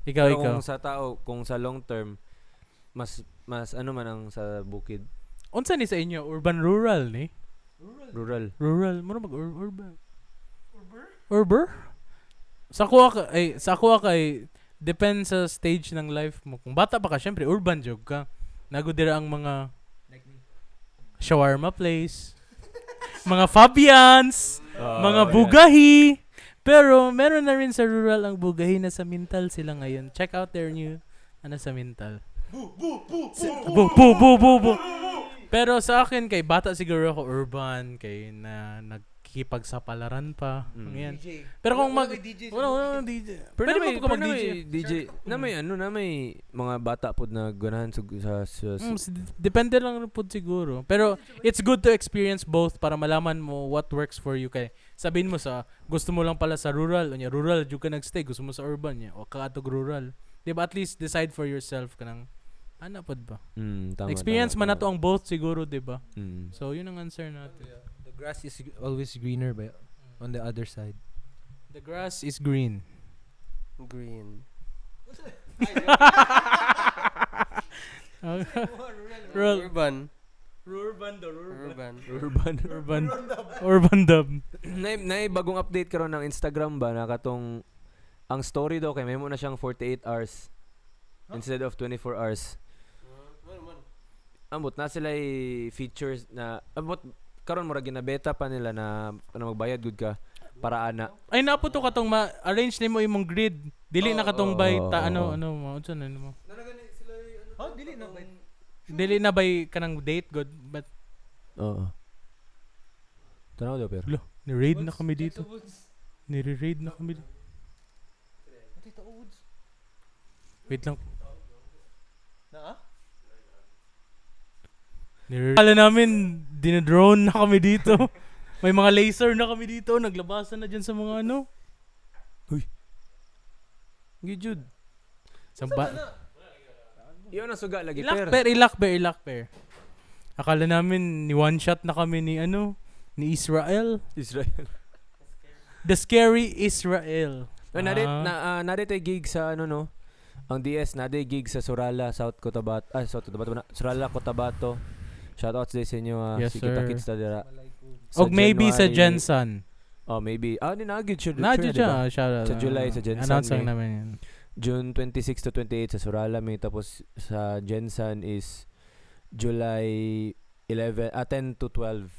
Ikaw. Kung sa long term mas man ang sa bukid. Unsa ni sa inyo? Urban rural ni? Rural. Rural, mo urban. Urban? Sa kuha kay depends sa stage ng life mo. Kung bata pa ka, syempre urban jog ka. Nagudira ang mga shawarma place, mga Fabians, mga bugahi. Pero meron na rin sa rural ang bugahi na sa Mintal sila ngayon. Check out their new sa Mintal. Bu. Pero sa akin kay bata siguro ako urban kay na nagkikipagsapalaran pa. Yan. Pero kung wala DJ. Pero Pwede may mo ka mag-DJ. DJ na may mga bata pod na ganahan sa Depende lang po siguro. Pero it's good to experience both para malaman mo what works for you. Kay sabihin mo sa gusto mo lang pala sa rural, rural jud ka nagstay, gusto mo sa urban o kaatog rural. Diba at least decide for yourself kanang ano pod ba? Experience man nato ang both siguro, diba? So yun ang answer natin. The grass is always greener on the other side. The grass is green. Green. Rural. Urban. Urban dub. Nay bagong update karon ng Instagram ba nakatong ang story daw kay may mo na siyang 48 hours instead of 24 hours. Ambot na sila features na karon mura ginabeta pa nila na magbayad good ka para ana. Ay naputo katong ma-arrange nimo imong grid. Dili na katong bay unsa na mo? Dili na bay kanang date good but Tanaw daw pero. Ni-raid na kami dito. Ni-raid na kami dito. Wait lang. Kala namin, dinodrone na kami dito. May mga laser na kami dito. Naglabasan na dyan sa mga Uy. Gijud. Iyon na suga lagi Ilak per. Akala namin ni one shot na kami ni Israel. The scary Israel. Narito gig sa ang DS nade gig sa Surala, Surala, Cotabato. Shoutouts din sa inyo. Yes, si Kita sir. Kits na dira. Og maybe sa January- Jensen. Oh, maybe. Di nagid siya. Nadyo diba? siya. Sa July, sa Jensen Announce lang may- namin yan. June 26 to 28 sa Surala may, tapos sa Jensen is July 10 to 12.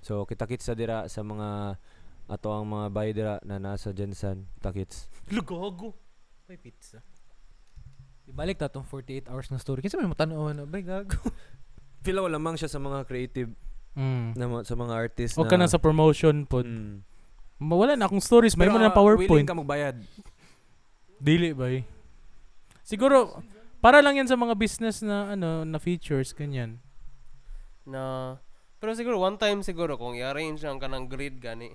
So kita kits sa dira sa mga ato ang mga bahay dira na nasa Jensen. Kita kits. Lugago. May pizza. Ibalik ta tong 48 hours na story. Kasi may matanaw na, bay, gago. Feel ko lamang siya sa mga creative sa mga artist O ka na sa promotion po. Mm. Wala na akong stories. May mo na willing PowerPoint. ka magbayad. Dili ba eh. Siguro, para lang yan sa mga business na na features, ganyan. Na pero siguro one time siguro kung i-arrange ang kanang grid gani.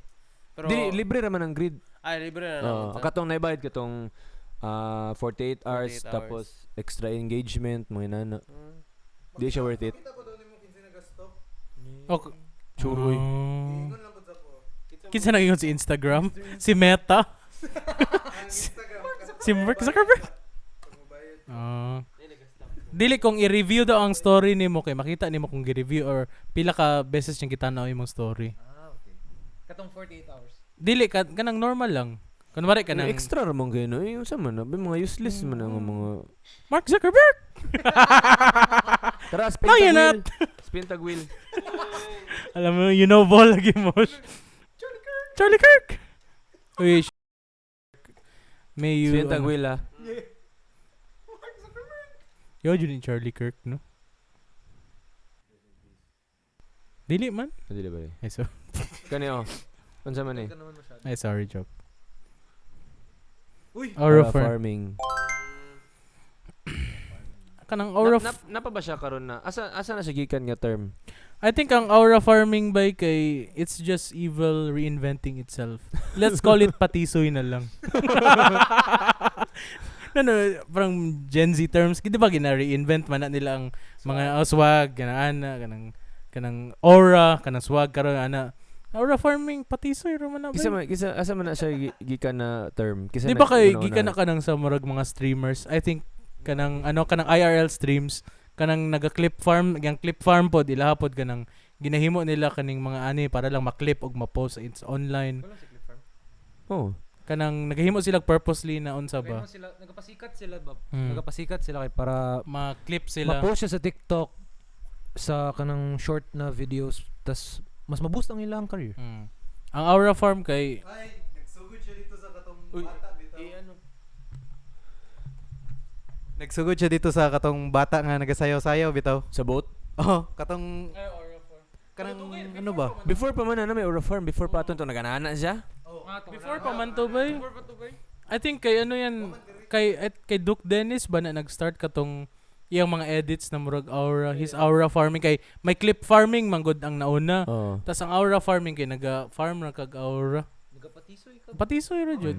Pero Di libre raman ang grid. ay libre na naman. sa- Katong naibayad katong 48 hours 48 hours. tapos extra engagement mga nana. Mm. Di siya worth it. Okay. Churoy. Kinsa nag si Instagram? Si Meta? si Mark Zuckerberg? Dili kung i-review daw ang story nimo kay makita nimo kung gi-review or pila ka beses niyang kitanaw imong story. Okay. Katong 48 hours. Dili kanang normal lang. Kunwari ka Kanang nang extra ramon kayo no. Yung sama na mga useless man ang mga Mark Zuckerberg. Tara, spin No, tag you're wheel. not. Spin tag wheel. Alam mo, you know ball lagi mo. Charlie Kirk. Uy, may you Spin tag wheel ah. Yo, yun yung Charlie Kirk, no? Dili man? Dili ba? Ay, so, Kani oh. Unsa man eh? ay sorry, joke. Uy! Aura Para farming. Kanang aura Napa ba siya karon na? Asa na siya gikan nga term? I think ang aura farming by kay it's just evil reinventing itself. Let's call it patisoy na lang. no, parang Gen Z terms, di ba gina-reinvent man na nila ang mga swag, kanang aura, kanang swag karon ana. Aura farming patisoy ra man na. Kisa asa man na siya gikan na term? Kisa Di ba kay gikan na kanang sa murag mga streamers? I think kanang kanang IRL streams kanang naga-clip farm, yang clip farm pod ilahapod kanang ginahimo nila kaning mga ani para lang ma-clip og ma-post it's online. Oh. Kanang naghimo sila purposely na unsa ba? Sila, nagapasikat sila ba? Mm. Nagapasikat sila kay para Ma-clip sila. ma-post siya sa TikTok sa kanang short na videos tas mas ma-boost ang ilang career. Ang Aura Farm kay Ay, nagsugod siya dito sa katong Uy, bata bitaw. Nagsugod siya dito sa katong bata nga nagasayaw-sayaw bitaw. Sa boat? Oh, katong kanang ano ba? Before pa man na may Aura Farm, before pa aton to naganana siya. before pa man to bay. I think kay ano yan kay Duke Dennis ba na nag-start katong iyang mga edits na murag Aura, his Aura farming kay may clip farming manggod ang nauna. Oh. Tas ang Aura farming kay naga-farm ra kag Aura. Nagapatisoy ka. Patisoy ra jud.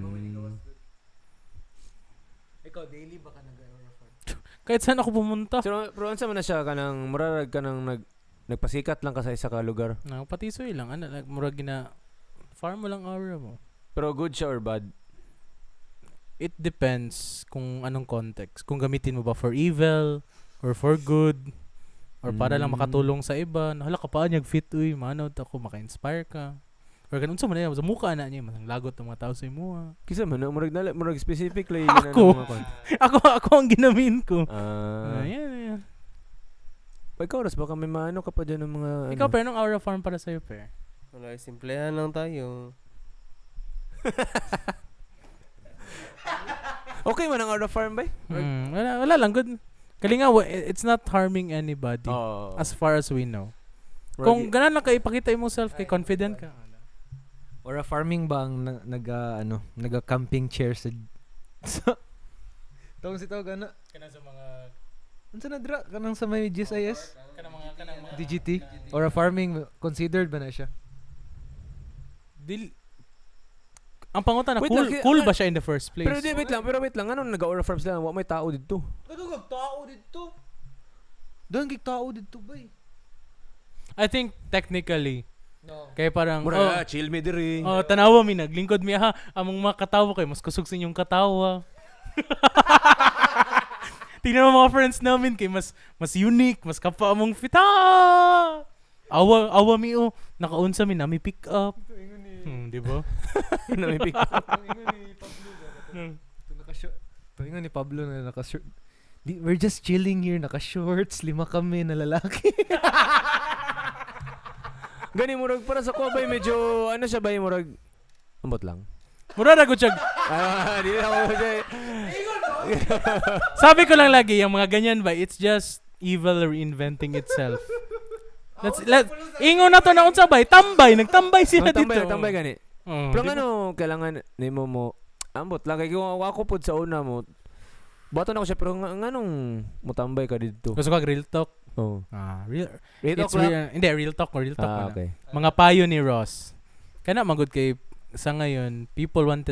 Ikaw daily ba ka nag-aura farm? Kahit saan ako pumunta. So, pero unsa man na siya kanang murag kanang nagpasikat lang ka sa isa ka lugar. Na patisoy lang ana like, murag gina farm mo lang Aura mo. Pero good siya or bad? It depends kung anong context. Kung gamitin mo ba for evil or for good or para lang makatulong sa iba. Nahala ka pa niya fit uy, manod ako maka-inspire ka. Or ganun sa man sa mukha na niya man lagot ng mga tao sa imo. Kisa man murag specific lay Ako? Ako ang ginamin ko. Yan. Yan. Ikaw ras baka may maano ka pa diyan ng mga Ikaw pero nung Aura Farm para sa iyo, per. Wala, simplehan lang tayo. Okay man ang Aura Farm ba? Wala lang good. Kalinga it's not harming anybody Oh. as far as we know. Kung ganan lang ka ipakita imong self kay confident ka. Or a farming ba ang naga-camping chair sa Tawag si tawag ana. Kana sa mga Unsa na dra kanang sa may GSIS? kanang mga DGT or a farming considered ba na siya? ang pangutan na Wait cool, lang, cool ba siya in the first place? Pero wait lang. Ano nag-Aura Farm sila? Wa may tao dito. Nagagag tao dito. Doon gig tao dito ba? I think technically No. kay parang Chill me diri. tanawa mi naglingkod mi ha among mga katawa kay mas kusog sa inyong katawa. Tingnan mo mga friends namin kay mas unique, mas kapwa among fit. Awa mi nakaunsa mi nami pick up. Di ba? Nami pick up. Tuwing ni Pablo na naka-shirt. We're just chilling here, naka-shorts, 5 kami na lalaki. Gani murag para sa ko bay medyo ano siya bay murag ambot lang. Mura na ko siya. Di na ako siya. Sabi ko lang lagi, yung mga ganyan ba, it's just evil reinventing itself. Ingon na to na unsa bay, nagtambay sila dito. Tambay gani. Pero ano, kailangan nimo mo ambot lang kay kung ako pud sa una mo. Bato na ko siya pero nganong mutambay ka dito. Gusto ko real talk. Oh. Real Real talk hindi real talk na. okay. Mga payo ni Ross. Kana manggod kay sa ngayon, people want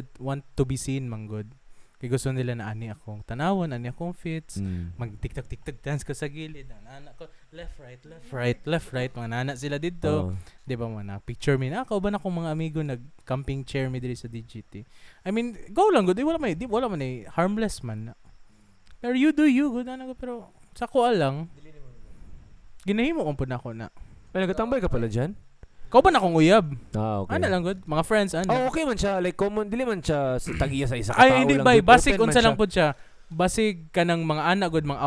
to be seen manggod. Kay gusto nila na ani akong tanawon, ani akong fits, mag-tiktok dance ko sa gilid, anak ko left right, mga nana sila dito. Di ba mo na picture me na ako ba na akong mga amigo nag-camping chair me diri sa DGT. I mean, go lang good, wala man harmless man. Pero you do you good ana ko pero sa ko lang. Ginahimo ko na ako na. Ay nagatambay ka pala diyan? Kau ba na akong uyab? Okay. Ano lang good? Mga friends, ano? Oh, okay man siya. Like, common, dili man siya sa tagiya sa isa Ay, katao hindi lang. ba? Good. Basig, Open unsa man lang siya. po siya. Basig ka ng mga anak, good, mga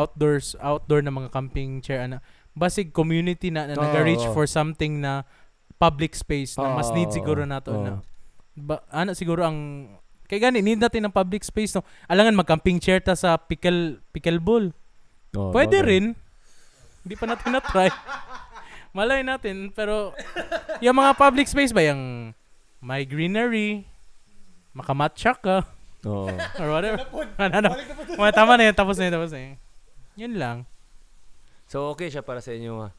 outdoor na mga camping chair, ana. Basig community na nag-reach for something na public space na mas need siguro nato na. Ana siguro ang, kaya gani, need natin ng public space, no? Alangan mag-camping chair ta sa pickleball. Pwede rin. Hindi pa natin na-try. Malay natin, pero yung mga public space ba, yung may greenery, makamatcha ka, or whatever. Tama na yun, tapos na yun. Yun lang. So, okay siya para sa inyo, ha?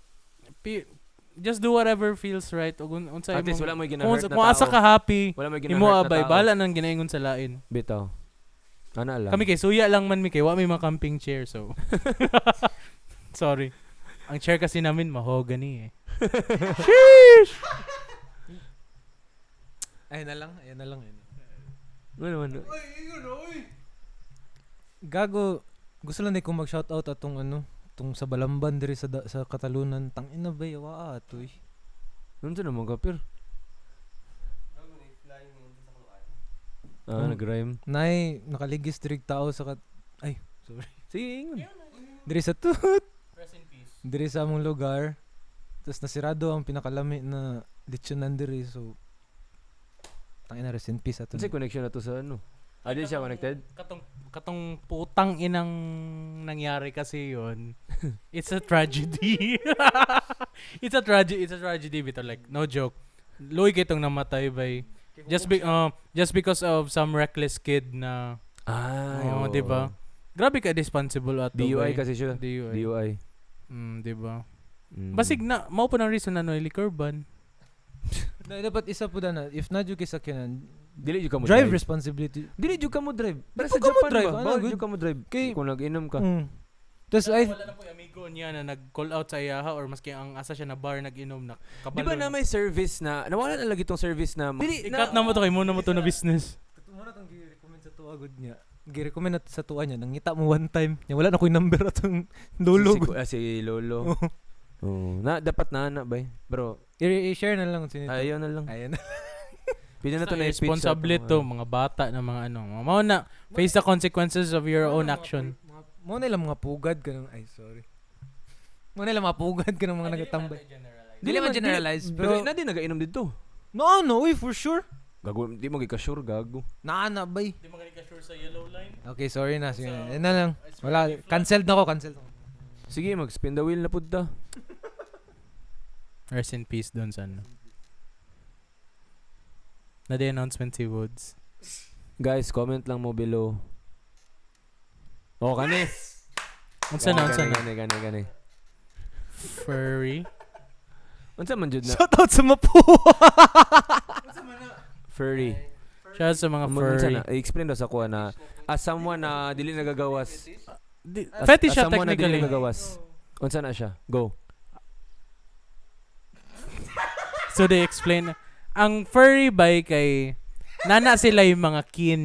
Just do whatever feels right. At least wala mo yung ginahurt na kung asa tao. ka happy, Wala mo yung imo ginahurt na abay, tao. bala nang ginaingon sa lain. Bitaw. Ana lang. Kami kay suya lang man mi kay wa may mga camping chair, so. Sorry. Ang chair kasi namin mahogany eh. Sheesh! Ayun na lang. Ano? Gago, gusto lang ko mag-shoutout atong tong sa Balamban diri sa Katalunan. Tangina ba yawa ato eh. Nandun naman kapir. Nag-rhyme. Nay, nakaligis diri tao sa Sige, ingon. diri sa Rest in peace. diri sa among lugar. Tapos nasirado ang pinakalami na lechonan diri. So, tangina rest in peace ato. Kasi connection na to sa ano? Di siya connected? Katong putang inang nangyari kasi yun. It's a tragedy. It's a tragedy bito, like no joke. Luoy kitong namatay by just because of some reckless kid na di ba? Grabe ka responsible ato. DUI kasi siya. DUI. Di ba? Mm. Basig na mao pa ng reason na liquor ban. Dapat isa po na if na jud kay sakyanan, Dili jud ka mo drive responsibility. Dili jud ka mo drive. Pero Dili sa ka mo Japan drive, ba? ano, Bawal good. jud ka mo drive. Kay- Kung nag-inom ka. Tapos Wala na po yung amigo niya na nag-call out sa iyaha or maski ang asa siya na bar nag-inom na kabalo. Di ba na may service na, nawala na lagi tong service na, Ikat na mo to kay muna mo to na business. muna tong gi-recommend sa tuwa good niya. Gi-recommend nato sa tuwa niya. Nangita mo one time. Nya wala na ko yung number atong lolo. Si Lolo. Dapat na ba eh. Pero, I-share na lang sinito. ayaw na lang. Ayun. Pwede na to na Responsible to mga bata na mga Mao na face the consequences of your own action. Mo na lang mga pugad ka ng sorry. Mo na lang mga pugad ka ng mga nagatambay. Dili man generalize, Pero, pero na din nag-inom dito. no, uy, for sure. Gago, di mo gika-sure, gago. Naana bay. Di mo ka sure sa yellow line? Okay, sorry na. Sige. Yan na lang. Wala, canceled na ko. Sige, mag-spin the wheel na punta. Rest in peace doon sa na the announcement si Woods. Guys, comment lang mo below. Kani. Unsa na? Gani. Furry? Unsa man jud na? Shout out sa Mapu. Furry. Siya sa mga Unsa furry. na? I-explain daw sa kuha na as someone na dili nagagawas. Fetish siya someone na dili technically. nagagawas. Unsa na siya? Go. So they explain, ang furry ba kay nana sila yung mga kin.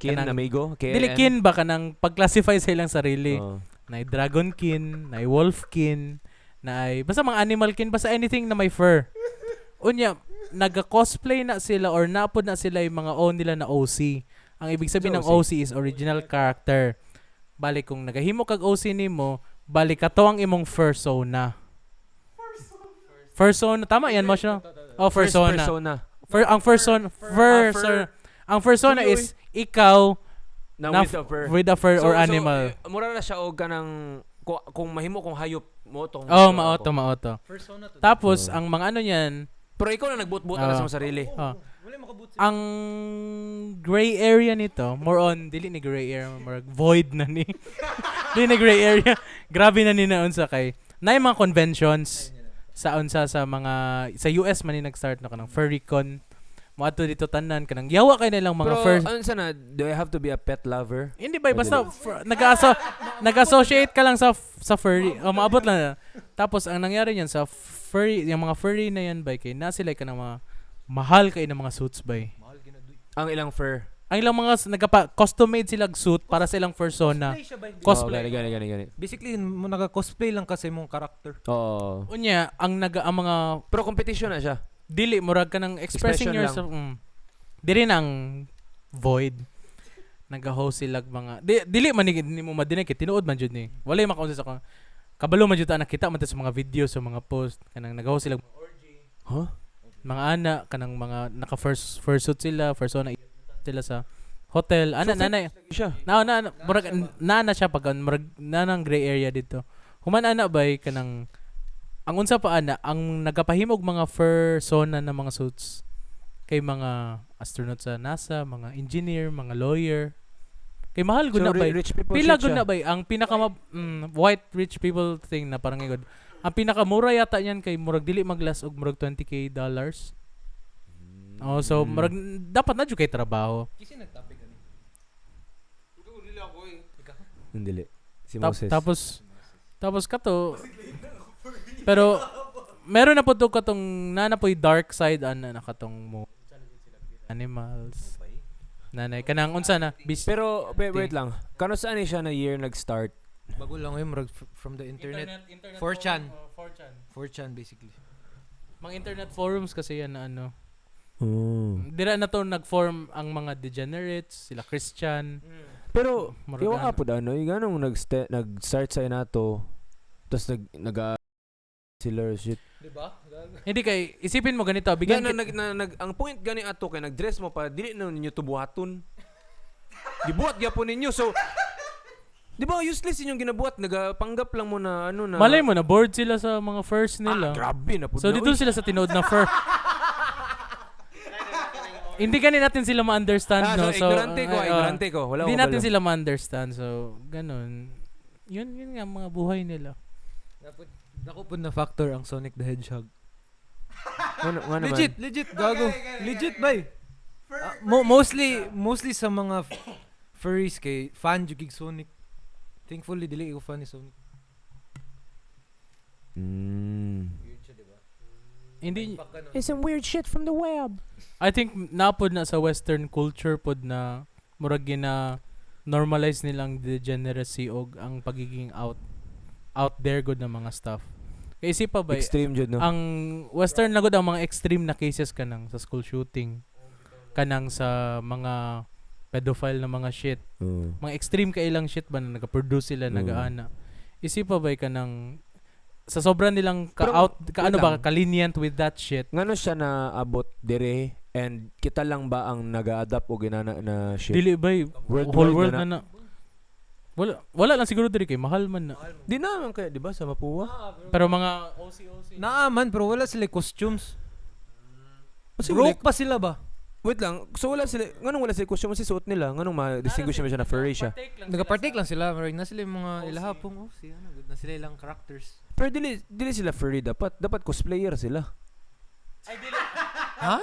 Kin, Kanang- amigo, KN. Dili kin ba kanang pag-classify sa ilang sarili. Oo. Na dragon kin, na wolf kin, na basta mga animal kin, basta anything na may fur. Unya, naga-cosplay na sila or napod na sila yung mga own nila na OC. Ang ibig sabihin ng OC is original character. Balik kung nagahimo kag OC nimo, balik kato ang imong fursona. Fursona, tama yan mo siya. Oh, First fursona. persona. Ang fursona Tuloy. is ikaw Na na with a fur. with a fur or animal. Mura na siya og kanang kung mahimo kung hayop mo tong. Oh, maoto. Persona to. Tapos, Oh. ang mga ano niyan, Pero ikaw na nagbuot-buot na sa mong sarili. Wala makabut ang gray area nito, more on, dili ni gray area, more void na ni. Dili ni gray area. Grabe na ni naon sa kay. Na yung mga conventions sa unsa sa mga, sa US man ni nag-start na kanang furrycon. Mo ato dito tanan kanang yawa kay nilang mga Pero first. ano sana, do I have to be a pet lover? Hindi ba basta nag-associate ka lang sa furry. O maabot lang na. Tapos ang nangyari niyan sa furry, yung mga furry na yan ba kay na sila ka ng mga mahal kay ng mga suits ba. Ang ilang fur. Ang ilang mga custom made silang suit para sa ilang persona. Cosplay. Gani. Basically, mo naga-cosplay lang kasi mong character. Oo. Unya, ang mga Pero competition na siya. dili murag ka ng expressing Expression yourself. Dili nang void. Nag-host sila mga dili man ni mo madinig kay tinuod man jud ni. Walay makaunsa sa kabalo man jud ta nakita man ta sa mga video sa mga post kanang nag-host sila Huh? mga ana kanang mga naka fursuit sila, persona sila sa hotel. Ana nanay. Siya. Na murag na siya pag murag nanang gray area dito. Human ana bay kanang ang unsa pa ana ang nagapahimog mga persona na mga suits kay mga astronaut sa NASA, mga engineer, mga lawyer. Kay mahal gud na bay. Rich people Pila shit gud siya. na bay ang pinaka white rich people thing na parang igod. Ang pinakamura yata niyan kay murag dili maglas og murag $20K. Oh, so murag dapat na jud kay trabaho. Kasi nag-topic kani. Hindi. Si Moses. Tapos kato pero meron na po to katong nana po dark side ana na katong mo animals. Nanay kanang unsa na Pero wait lang. Kano saan ni siya na year nag-start? Bago lang yun, from the internet. 4chan. 4chan basically. Mga internet forums kasi yan na ano. Oh. Dira na to nag-form ang mga degenerates, sila Christian. Pero Murag yung ano. apo ano, yung ganong nag-start sa inato. Tapos nag sila shit. Diba? Hindi kay isipin mo ganito, bigyan Ang point gani ato kay nag-dress mo pa dili na ninyo tubuhaton. Gibuhat gyapon ninyo. So di ba useless inyong ginabuhat, nagapanggap lang mo na ano na. malay mo na bored sila sa mga first nila. Grabe na pud. So dito sila sa tinood na fur. Hindi gani natin sila ma-understand no. So ignorante ko. Wala hindi ko natin kabalo. sila ma-understand. So ganun. Yun nga mga buhay nila. Dako po na factor ang Sonic the Hedgehog. Ano naman? Legit, gago. Legit, bay. Mostly sa mga furries kay fan jud gig Sonic. Thankfully dili ko fan ni Sonic. Hindi It's some weird shit from the web. I think napod na sa western culture pod na murag gina normalize nilang degeneracy og ang pagiging out there good na mga stuff. Kay isip pa ba Extreme jud no. ang western na gud ang mga extreme na cases kanang sa school shooting, kanang sa mga pedophile na mga shit. Mga extreme kailang shit ba na nagaproduce sila nagaana. Isip pa ba kanang sa sobrang nilang kaano ba kalenient with that shit. Ngano siya na abot dire and kita lang ba ang naga-adapt o ginana na shit? Dili ba Worldwide whole world na na. Wala lang siguro diri kay mahal man na. Di naman kaya, di ba, sa Mapua? Pero mga OC Naaman pero wala sila costumes. Kasi Broke pa sila ba? wait lang, so wala sila, nganong wala sila costume si suot nila? Nganong ma-distinguish naman siya na furry siya? Nagapartake lang sila, marig na sila yung mga ilahapong good na sila ilang characters. Pero dili sila furry, dapat cosplayer sila. Ay dili. Ha?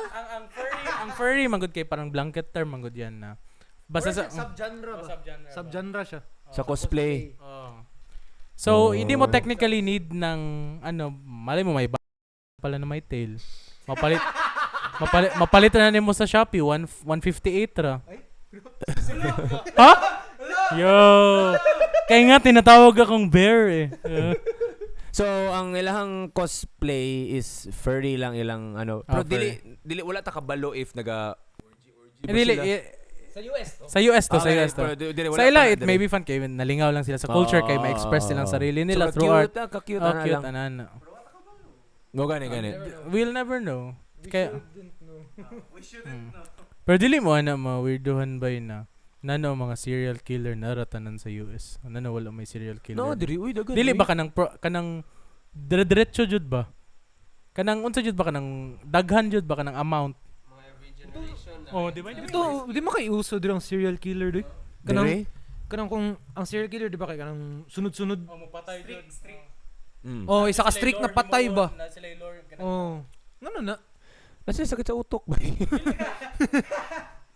Ang furry manggod kay parang blanket term manggod yan na. Basta sa subgenre ba? Subgenre siya. Sa cosplay. So, hindi mo technically need ng malay mo may pala na may tail. Mapalit na nimo sa Shopee 158 ra. Ha? Yo. Kaya nga tinatawag akong bear eh. So ang ilahang cosplay is furry lang ilang ano. Pero dili wala ta kabalo if naga Dili Sa US to. sa US to, sa US to. Sa ila it may maybe be fun kay nalingaw lang sila sa culture kay ma-express nilang sarili nila through art. Cute Oh, na cute lang. anana. No gani. We'll never know. Kaya Pero dili mo ana ma-weirduhan ba yun na nano mga serial killer na ratanan sa US. Nano wala may serial killer. No, diri uy dagan. Dili ba kanang diretso jud ba? Kanang unsa jud ba kanang daghan jud ba kanang amount? Oh, di ba? Ito, di ba kay uso dirang serial killer doy? Diri? Kanang kung ang serial killer di ba kay kanang sunod-sunod. Oh, mapatay jud. Oh, isa ka strict na patay ba? Oh. Ngano na? Kasi sakit sa utok ba?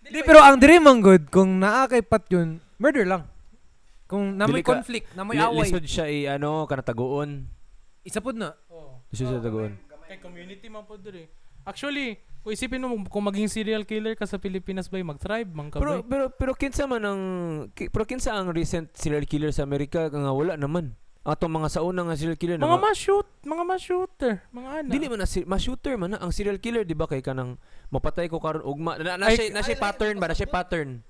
Di pero ang diri man good kung naa kay pat yun, murder lang. Kung na may Dili ka- conflict, na may away. Lisod siya ano kanataguon. Isa pod na. Oh. Lisod siya taguon. Kay community man po diri. Actually, kung isipin mo kung maging serial killer ka sa Pilipinas ba, mag-thrive man ka ba? Pero kinsa man ang pero kinsa ang recent serial killer sa Amerika nga wala naman. Atong mga sauna nga serial killer Mga mass shooter, mga ana. dili man na ma-shooter man na ang serial killer di ba kay kanang mapatay ko karon ugma na siya pattern ba na siya pattern.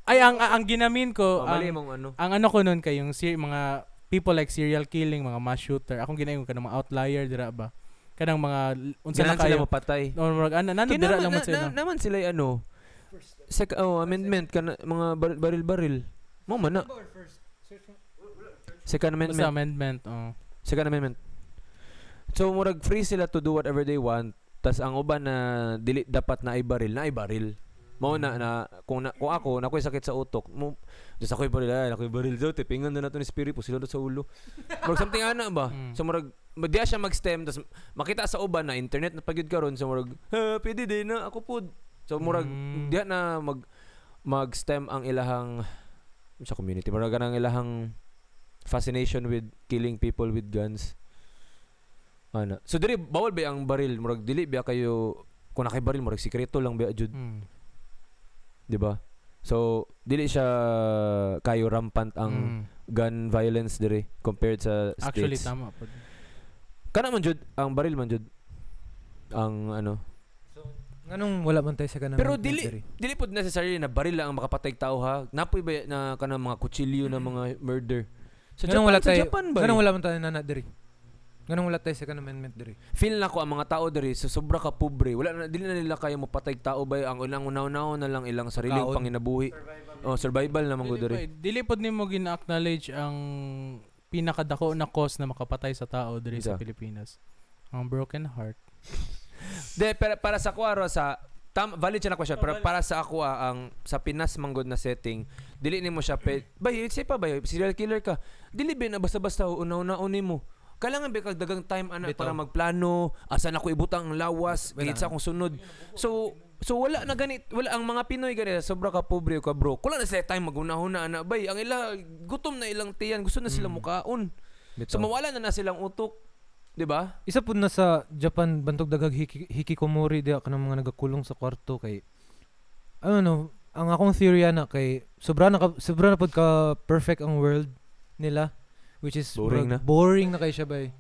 Ay ang ginamin ko, Mali ang, mong ano. ang ano ko nun kay yung mga people like serial killing, mga mass shooter. Akong ginayon ko kanang mga outlier dira ba. Kanang mga unsa na Ganahan sila kayo. mapatay. No, nano dira lang mo sila. Naman sila ano. Amendment kana mga baril. Mo man na. Second Basta amendment. amendment, oh. Second amendment. So murag free sila to do whatever they want. Tas ang uban na dili dapat na ay baril. Mao na kung ako nakoy sakit sa utok mo just ako'y baril daw tipingan na nato ni spirit po sila sa ulo. Murag something ana ba? So murag diya siya mag-stem tas makita sa uban na internet na pagyud karon so murag pwede din na ako pod. So murag diya na mag-stem ang ilahang sa community. Murag ang ilahang fascination with killing people with guns. Ana. So diri bawal ba ang baril? Murag dili ba kayo kung nakay baril murag sikreto lang ba jud. 'Di ba? So dili siya kayo rampant ang gun violence diri compared sa states. Actually tama po. Kana man jud ang baril man jud ang ano. Nganong wala man tayo sa kanang. Pero dili pud necessarily na baril lang ang makapatay tao ha. Napoy ba na kanang mga kutsilyo na mga murder. Sa Ganun wala tayo. Japan ba? Ganun wala man tayo nana diri. Ganun wala tayo sa kanang amendment diri. Feel na ko ang mga tao diri so sobra ka pobre. Wala na dili na nila kaya mo patay tao ba ang unang unaw na lang ilang sariling Kaon. panginabuhi. Survival na manggo diri. Dili pod nimo gina-acknowledge ang pinakadako na cause na makapatay sa tao diri sa Isa. Pilipinas. Ang broken heart. Para sa kuwaro sa valid siya na question pero para sa ako ang sa Pinas manggod na setting dili nimo siya bay say pa bay serial killer ka dili ba na basta-basta una-una nimo kailangan ba kag dagang time ana para magplano asa na ko ibutang ang lawas sa akong sunod so wala na ganit wala ang mga Pinoy ganit sobra ka pobre ka bro wala na sila time magunahuna ana bay ang ila gutom na ilang tiyan gusto na sila mukaon so mawala na silang utok. Diba? Isa pud na sa Japan bantog dagag hikikomori dia kanang mga nagakulong sa kwarto kay ano ang akong theory na kay sobra na pud ka perfect ang world nila which is boring na kay siya bay.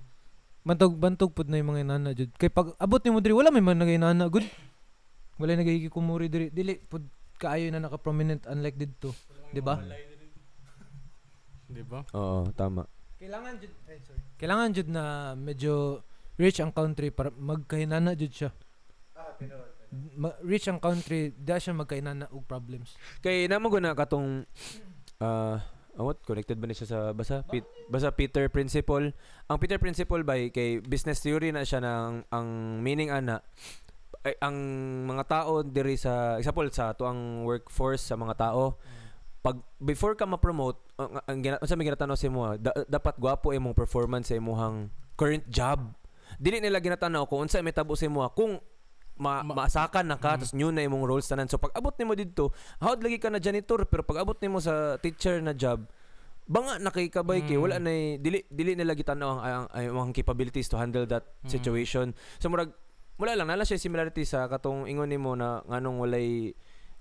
Bantog pud na yung mga inana jud kay pag abot nimo diri wala may man nagainana good. Wala nagahikikomori diri dili pud kaayo na naka prominent unlike didto, di ba? Di ba? Oo, tama. Kailangan jud na medyo rich ang country para magkahinana jud siya. Rich ang country, da siya magkahinana og problems. Kay namo guna katong what connected ba ni siya sa basa Peter Principle. Ang Peter Principle by kay business theory na siya ng ang meaning ana ay, ang mga tao diri sa example sa tuang workforce sa mga tao pag before ka ma-promote ang unsa may ginatanaw sa imo dapat gwapo imong performance sa imong current job dili nila ginatanaw kung unsa may tabo sa imo kung maasakan na ka tapos new na imong roles tanan so pag abot nimo didto hawd lagi ka na janitor pero pag abot nimo sa teacher na job banga na kay kabay kay wala na dili nila gitanaw ang imong capabilities to handle that situation so murag wala lang nala siya similarity sa katong ingon nimo na nganong walay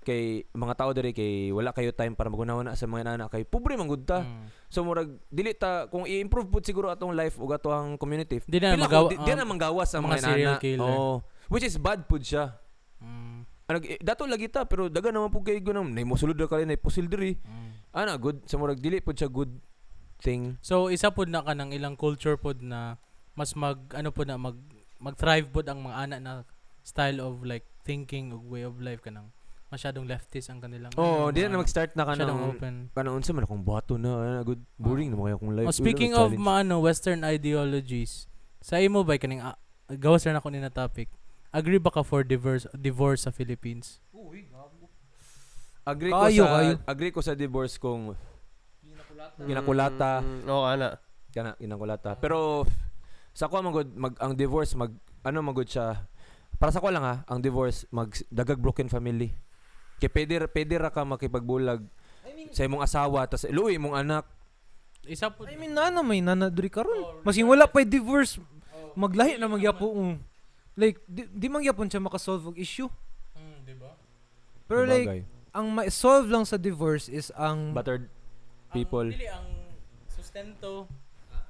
kay mga tao diri kay wala kayo time para magunawa na sa mga anak kay pobre man gud ta. So murag dili ta kung i-improve pud siguro atong life ug atong community. Di na Pila magawa ko, di na manggawas ang mga mga serial inana. killer. Oh, which is bad pud siya. Dato lagi ta pero daga naman pud kay gunam nay mosulod ra kali nay pusil diri. Ana good sa murag dili pud siya good thing. So isa pud na kanang ilang culture pud na mas mag thrive pud ang mga anak na style of like thinking ug way of life kanang masyadong leftist ang kanilang Oh, di na mag-start na masyadong kanang open. kanang unsa man akong buhaton na good boring na mga akong life. Speaking of western ideologies, sa imo ba kaning gawas ra na ko ni na topic. Agree ba ka for divorce sa Philippines? Agree ko sa divorce kung ginakulata. Oo, ana. Ginakulata. Pero sa ko man good ang divorce ano man good siya. Para sa ko lang ang divorce dagag broken family. Kay pwede ra ka makipagbulag sa imong asawa tas luoy imong anak. Isa po. I mean, may nana diri karon. Masing wala pa divorce. Maglahi na magyapo. Like, di magyapon siya makasolve og issue. Di ba? Pero like, ang ma-solve lang sa divorce is ang battered people.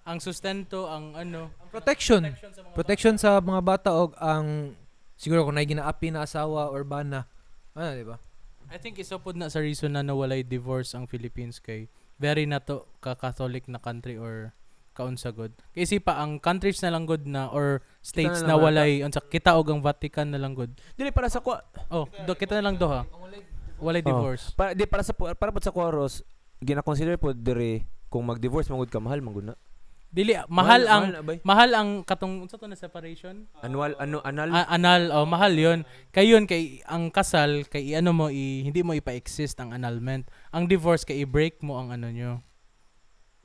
Ang sustento, ang ano, protection. sa mga Protection sa mga bata og ang siguro kung nay ginaapi na asawa or bana. Ano, di ba? I think isa pod na sa reason na nawalay divorce ang Philippines kay very na to ka-Catholic na country or kaunsa god. Kasi pa ang countries na lang god na or states Kita na na lang walay unsa kita og ang Vatican na lang god. Dili para sa ko Kita na lang do ha. Walay divorce. para po sa Quaros gina-consider po dire kung mag-divorce magud ka mahal magud na. Dili mahal abay. ang katong unsa to na separation? Annual anal. Anal mahal 'yon. Kay ang kasal kay ano mo hindi mo ipa-exist ang annulment. Ang divorce kay i-break mo ang ano nyo.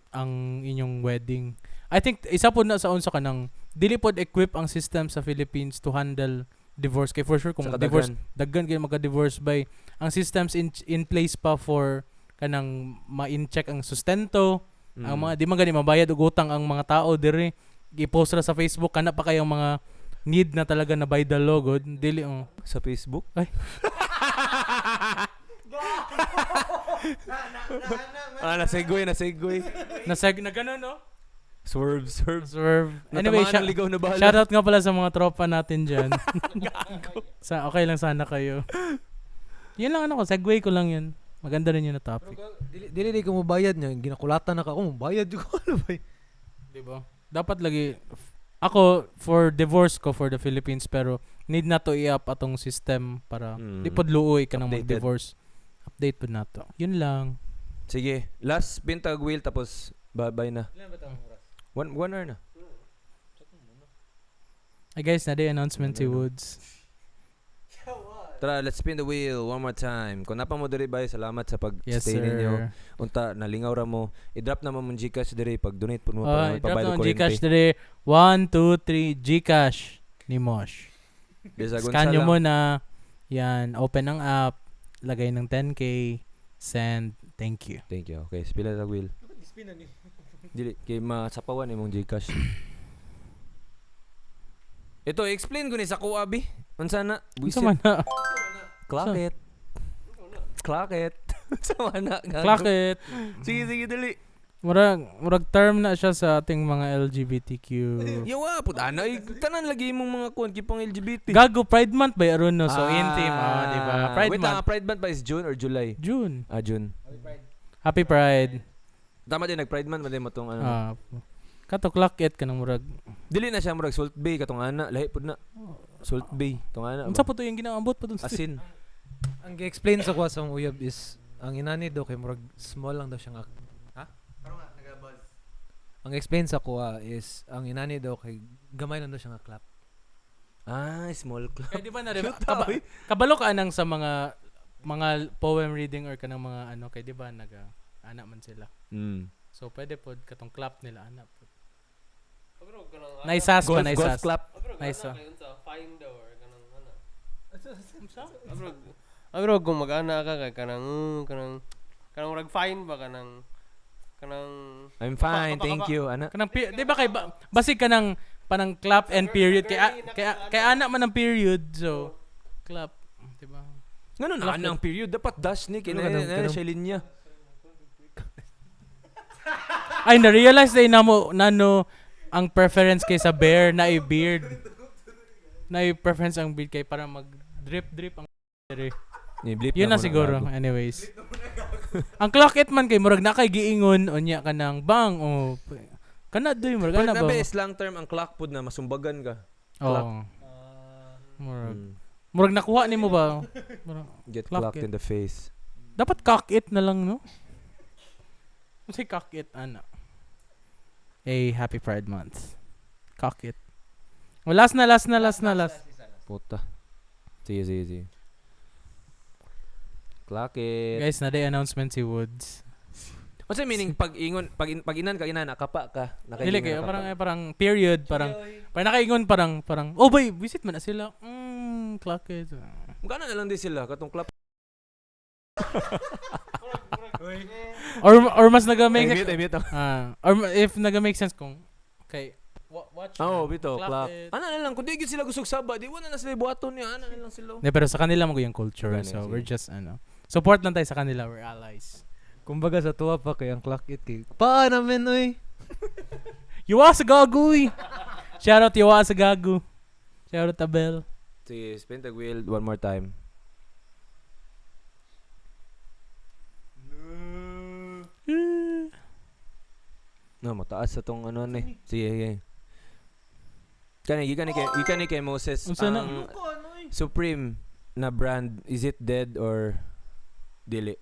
Ang inyong wedding. I think isa po na sa unsa kanang dili pod equip ang system sa Philippines to handle divorce kay for sure kung divorce daggan kay magka-divorce by ang systems in place pa for kanang ma-in-check ang sustento. Ang mga di man gani mabayad og utang ang mga tao diri i-post ra sa Facebook kana pa kayong mga need na talaga na by the law god dili sa Facebook. Ay. na segue. Na gano'n, no? Swerve. Anyway, ligaw na bahala. shoutout nga pala sa mga tropa natin dyan. Okay lang sana kayo. Yun lang segue ko lang yun. Maganda rin yun na topic. Dili ko mabayad niya. Ginakulatan na ka. Bayad yung ano ba? Diba? Dapat lagi, ako, for divorce ko for the Philippines, pero need na to i-up atong system para di pod luoy ka nang mag-divorce. Update po na to. Yun lang. Sige, last bintag wheel tapos bye na. One hour na. Ay guys, na day announcement si Woods. Tara, let's spin the wheel one more time. Kung napa mo diri bay, salamat sa Yes, pag-stay ninyo. sir. Unta, nalingaw ra mo. I-drop na mo mong Gcash diri pag-donate po mo Oh, para drop magpabayad na og Gcash kuryente. dire. 1, 2, 3, Gcash ni Mosh. Bisagon Scan sa nyo lang. muna. Yan, open ang app. Lagay ng 10K. Send. Thank you. Thank you. Okay, spin na wheel. Dili, kay masapawan imong Gcash. Ito, explain ko ni sa ko abi. Unsa na? Unsa man na? Clock it. Sama na. Clock it. Sige, dali. Murag term na siya sa ating mga LGBTQ. Yawa, puta na. Tanan lagi mong mga kuwan pang LGBT. Gago, Pride Month ba aron no? So, intim. Di ba? Pride Wait, Month. Pride Month ba is June or July? June. June. Happy Pride. Tama din, nag-Pride Month, madin mo tong ano. Kato clock it ka ng murag. Dili na siya murag Salt Bay, katong ana. Lahi po na. Salt Bay, tong ana. Unsa po to yung ginaambot pa dun sa Asin. Ang gi-explain sa kuha sa uyab is ang inani daw kay murag small lang daw siyang Ang explain sa kuha is ang inani daw kay gamay lang daw siya nga clap. Small club. Kaya di ba na kabalo ka anang sa mga poem reading or kanang mga ano kay di ba anak man sila. So pwede pod katong clap nila anak pod. Naisas pa naisas. Golf clap. Nice. Find or kanang ano. Agro kung mag-ana ka kay kanang rag fine ba kanang I'm fine, thank you. Ana. Kanang di ba kay basig kanang panang clap and period kay anak man ang period so clap di ba. Ngano na ang period dapat dash ni kina na siya linya. Ay, na-realize na nano ang preference kay sa bear na i-beard. Na i-preference ang beard kay para mag-drip ang beard. Yun na siguro. Anyways. Ang clock it man kay murag na kay giingon unya ka nang bang o kana doy murag na ba? Pag lang term ang clock pud na masumbagan ka. Oo. Murag nakuha nimo ba? Get clocked clocked in the face. Dapat cock it na lang, no? Kasi cock it, ana. Happy Pride Month. Cock it. Oh, last na. Puta. Sige. Clock it. Guys, na day announcement si Woods. What's the meaning pag inan ka nakapa ka. Dili kayo parang period parang nakaingon parang oh boy, visit man na sila. Clock it. Magana na lang din sila katong club. or mas naga-make or if naga-make sense kung okay watch bito clock ana na lang kung di gyud sila gusog saba di wala na sila buhaton niya ana na lang sila pero sa kanila mo yung culture so we're just support lang tayo sa kanila, we're allies. Kumbaga sa tuwa pa kay ang clock it kay pa namin oy. Yuwa sa gago eh. Shoutout Yuwa sa gago. Shoutout Abel. Sige, spin the wheel one more time. No, mataas sa tong ano ni. Sige. Kani kay Moses. Ang Supreme na brand, is it dead or dili?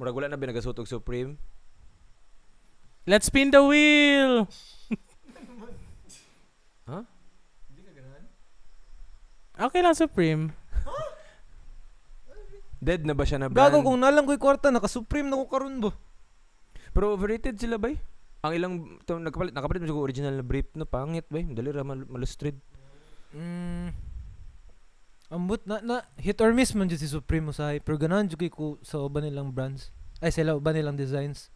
Murag wala na binagasutog Supreme. Let's spin the wheel. Huh? Okay lang Supreme. Dead na ba siya na brand? Gago kung nalang ko'y kwarta naka-Supreme na ko karon ba? Pero overrated sila bay. Ang ilang nakapalit mo sa original na brief no pangit bay. Dali ra malustrid. Ambot na hit or miss man jud si Supreme sa pero ganahan jud ko sa uban nilang brands. Ay sila uban nilang designs.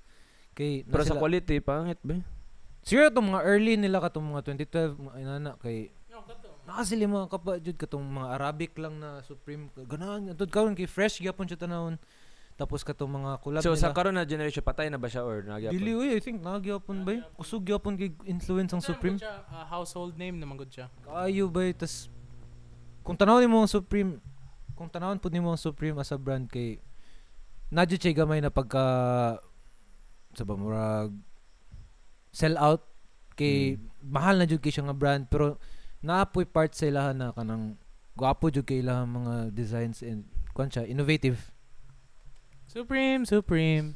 Kay Pero sa quality pangit bay. Siguro itong mga early nila katong mga 2012 mga inana kay nakasili mga kapa jud katong mga Arabic lang na Supreme ganahan antod karon kay fresh gyapon siya tanawon. Tapos katong mga collab so, nila. sa karon na generation patay na ba siya or nagyapon? Dili I think nagyapon ba? Kusog gyapon kay influence ang Supreme. Household name naman gud siya. Kayo ba tas kung tanawon nimo ang Supreme, kung tanawon pud nimo ang Supreme as a brand kay nadyo siya gamay na pagka sa murag sell out kay mahal na jud kay siya nga brand pero naapoy part sa ilahan na kanang gwapo jud kay ilahang mga designs and kuan siya innovative. Supreme.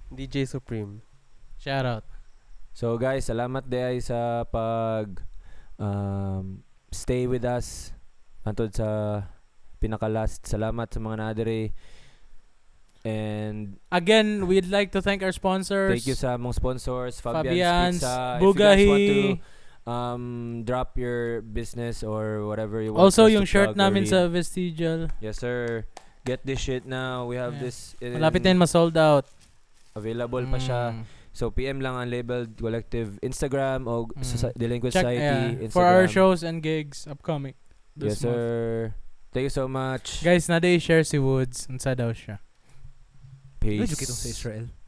DJ Supreme. Shout out. So guys, salamat day sa pag stay with us antod sa pinaka-last. Salamat sa mga nadere. And again, we'd like to thank our sponsors. Thank you sa among sponsors, Fabian's Pizza. Bugahi. If you guys want to drop your business or whatever you want. Also, us yung to shirt plug or namin read. sa Vestigial. Yes, sir. Get this shit now. We have this Malapit na yun ma-sold out. Available pa siya. So, PM lang ang Labeled Collective Instagram o Delinquent Check Society Instagram. for our shows and gigs upcoming. Yes, sir. Thank you so much. Guys, na-day share si Woods. Unsa daw siya. Peace. Medyo kitong sa Israel.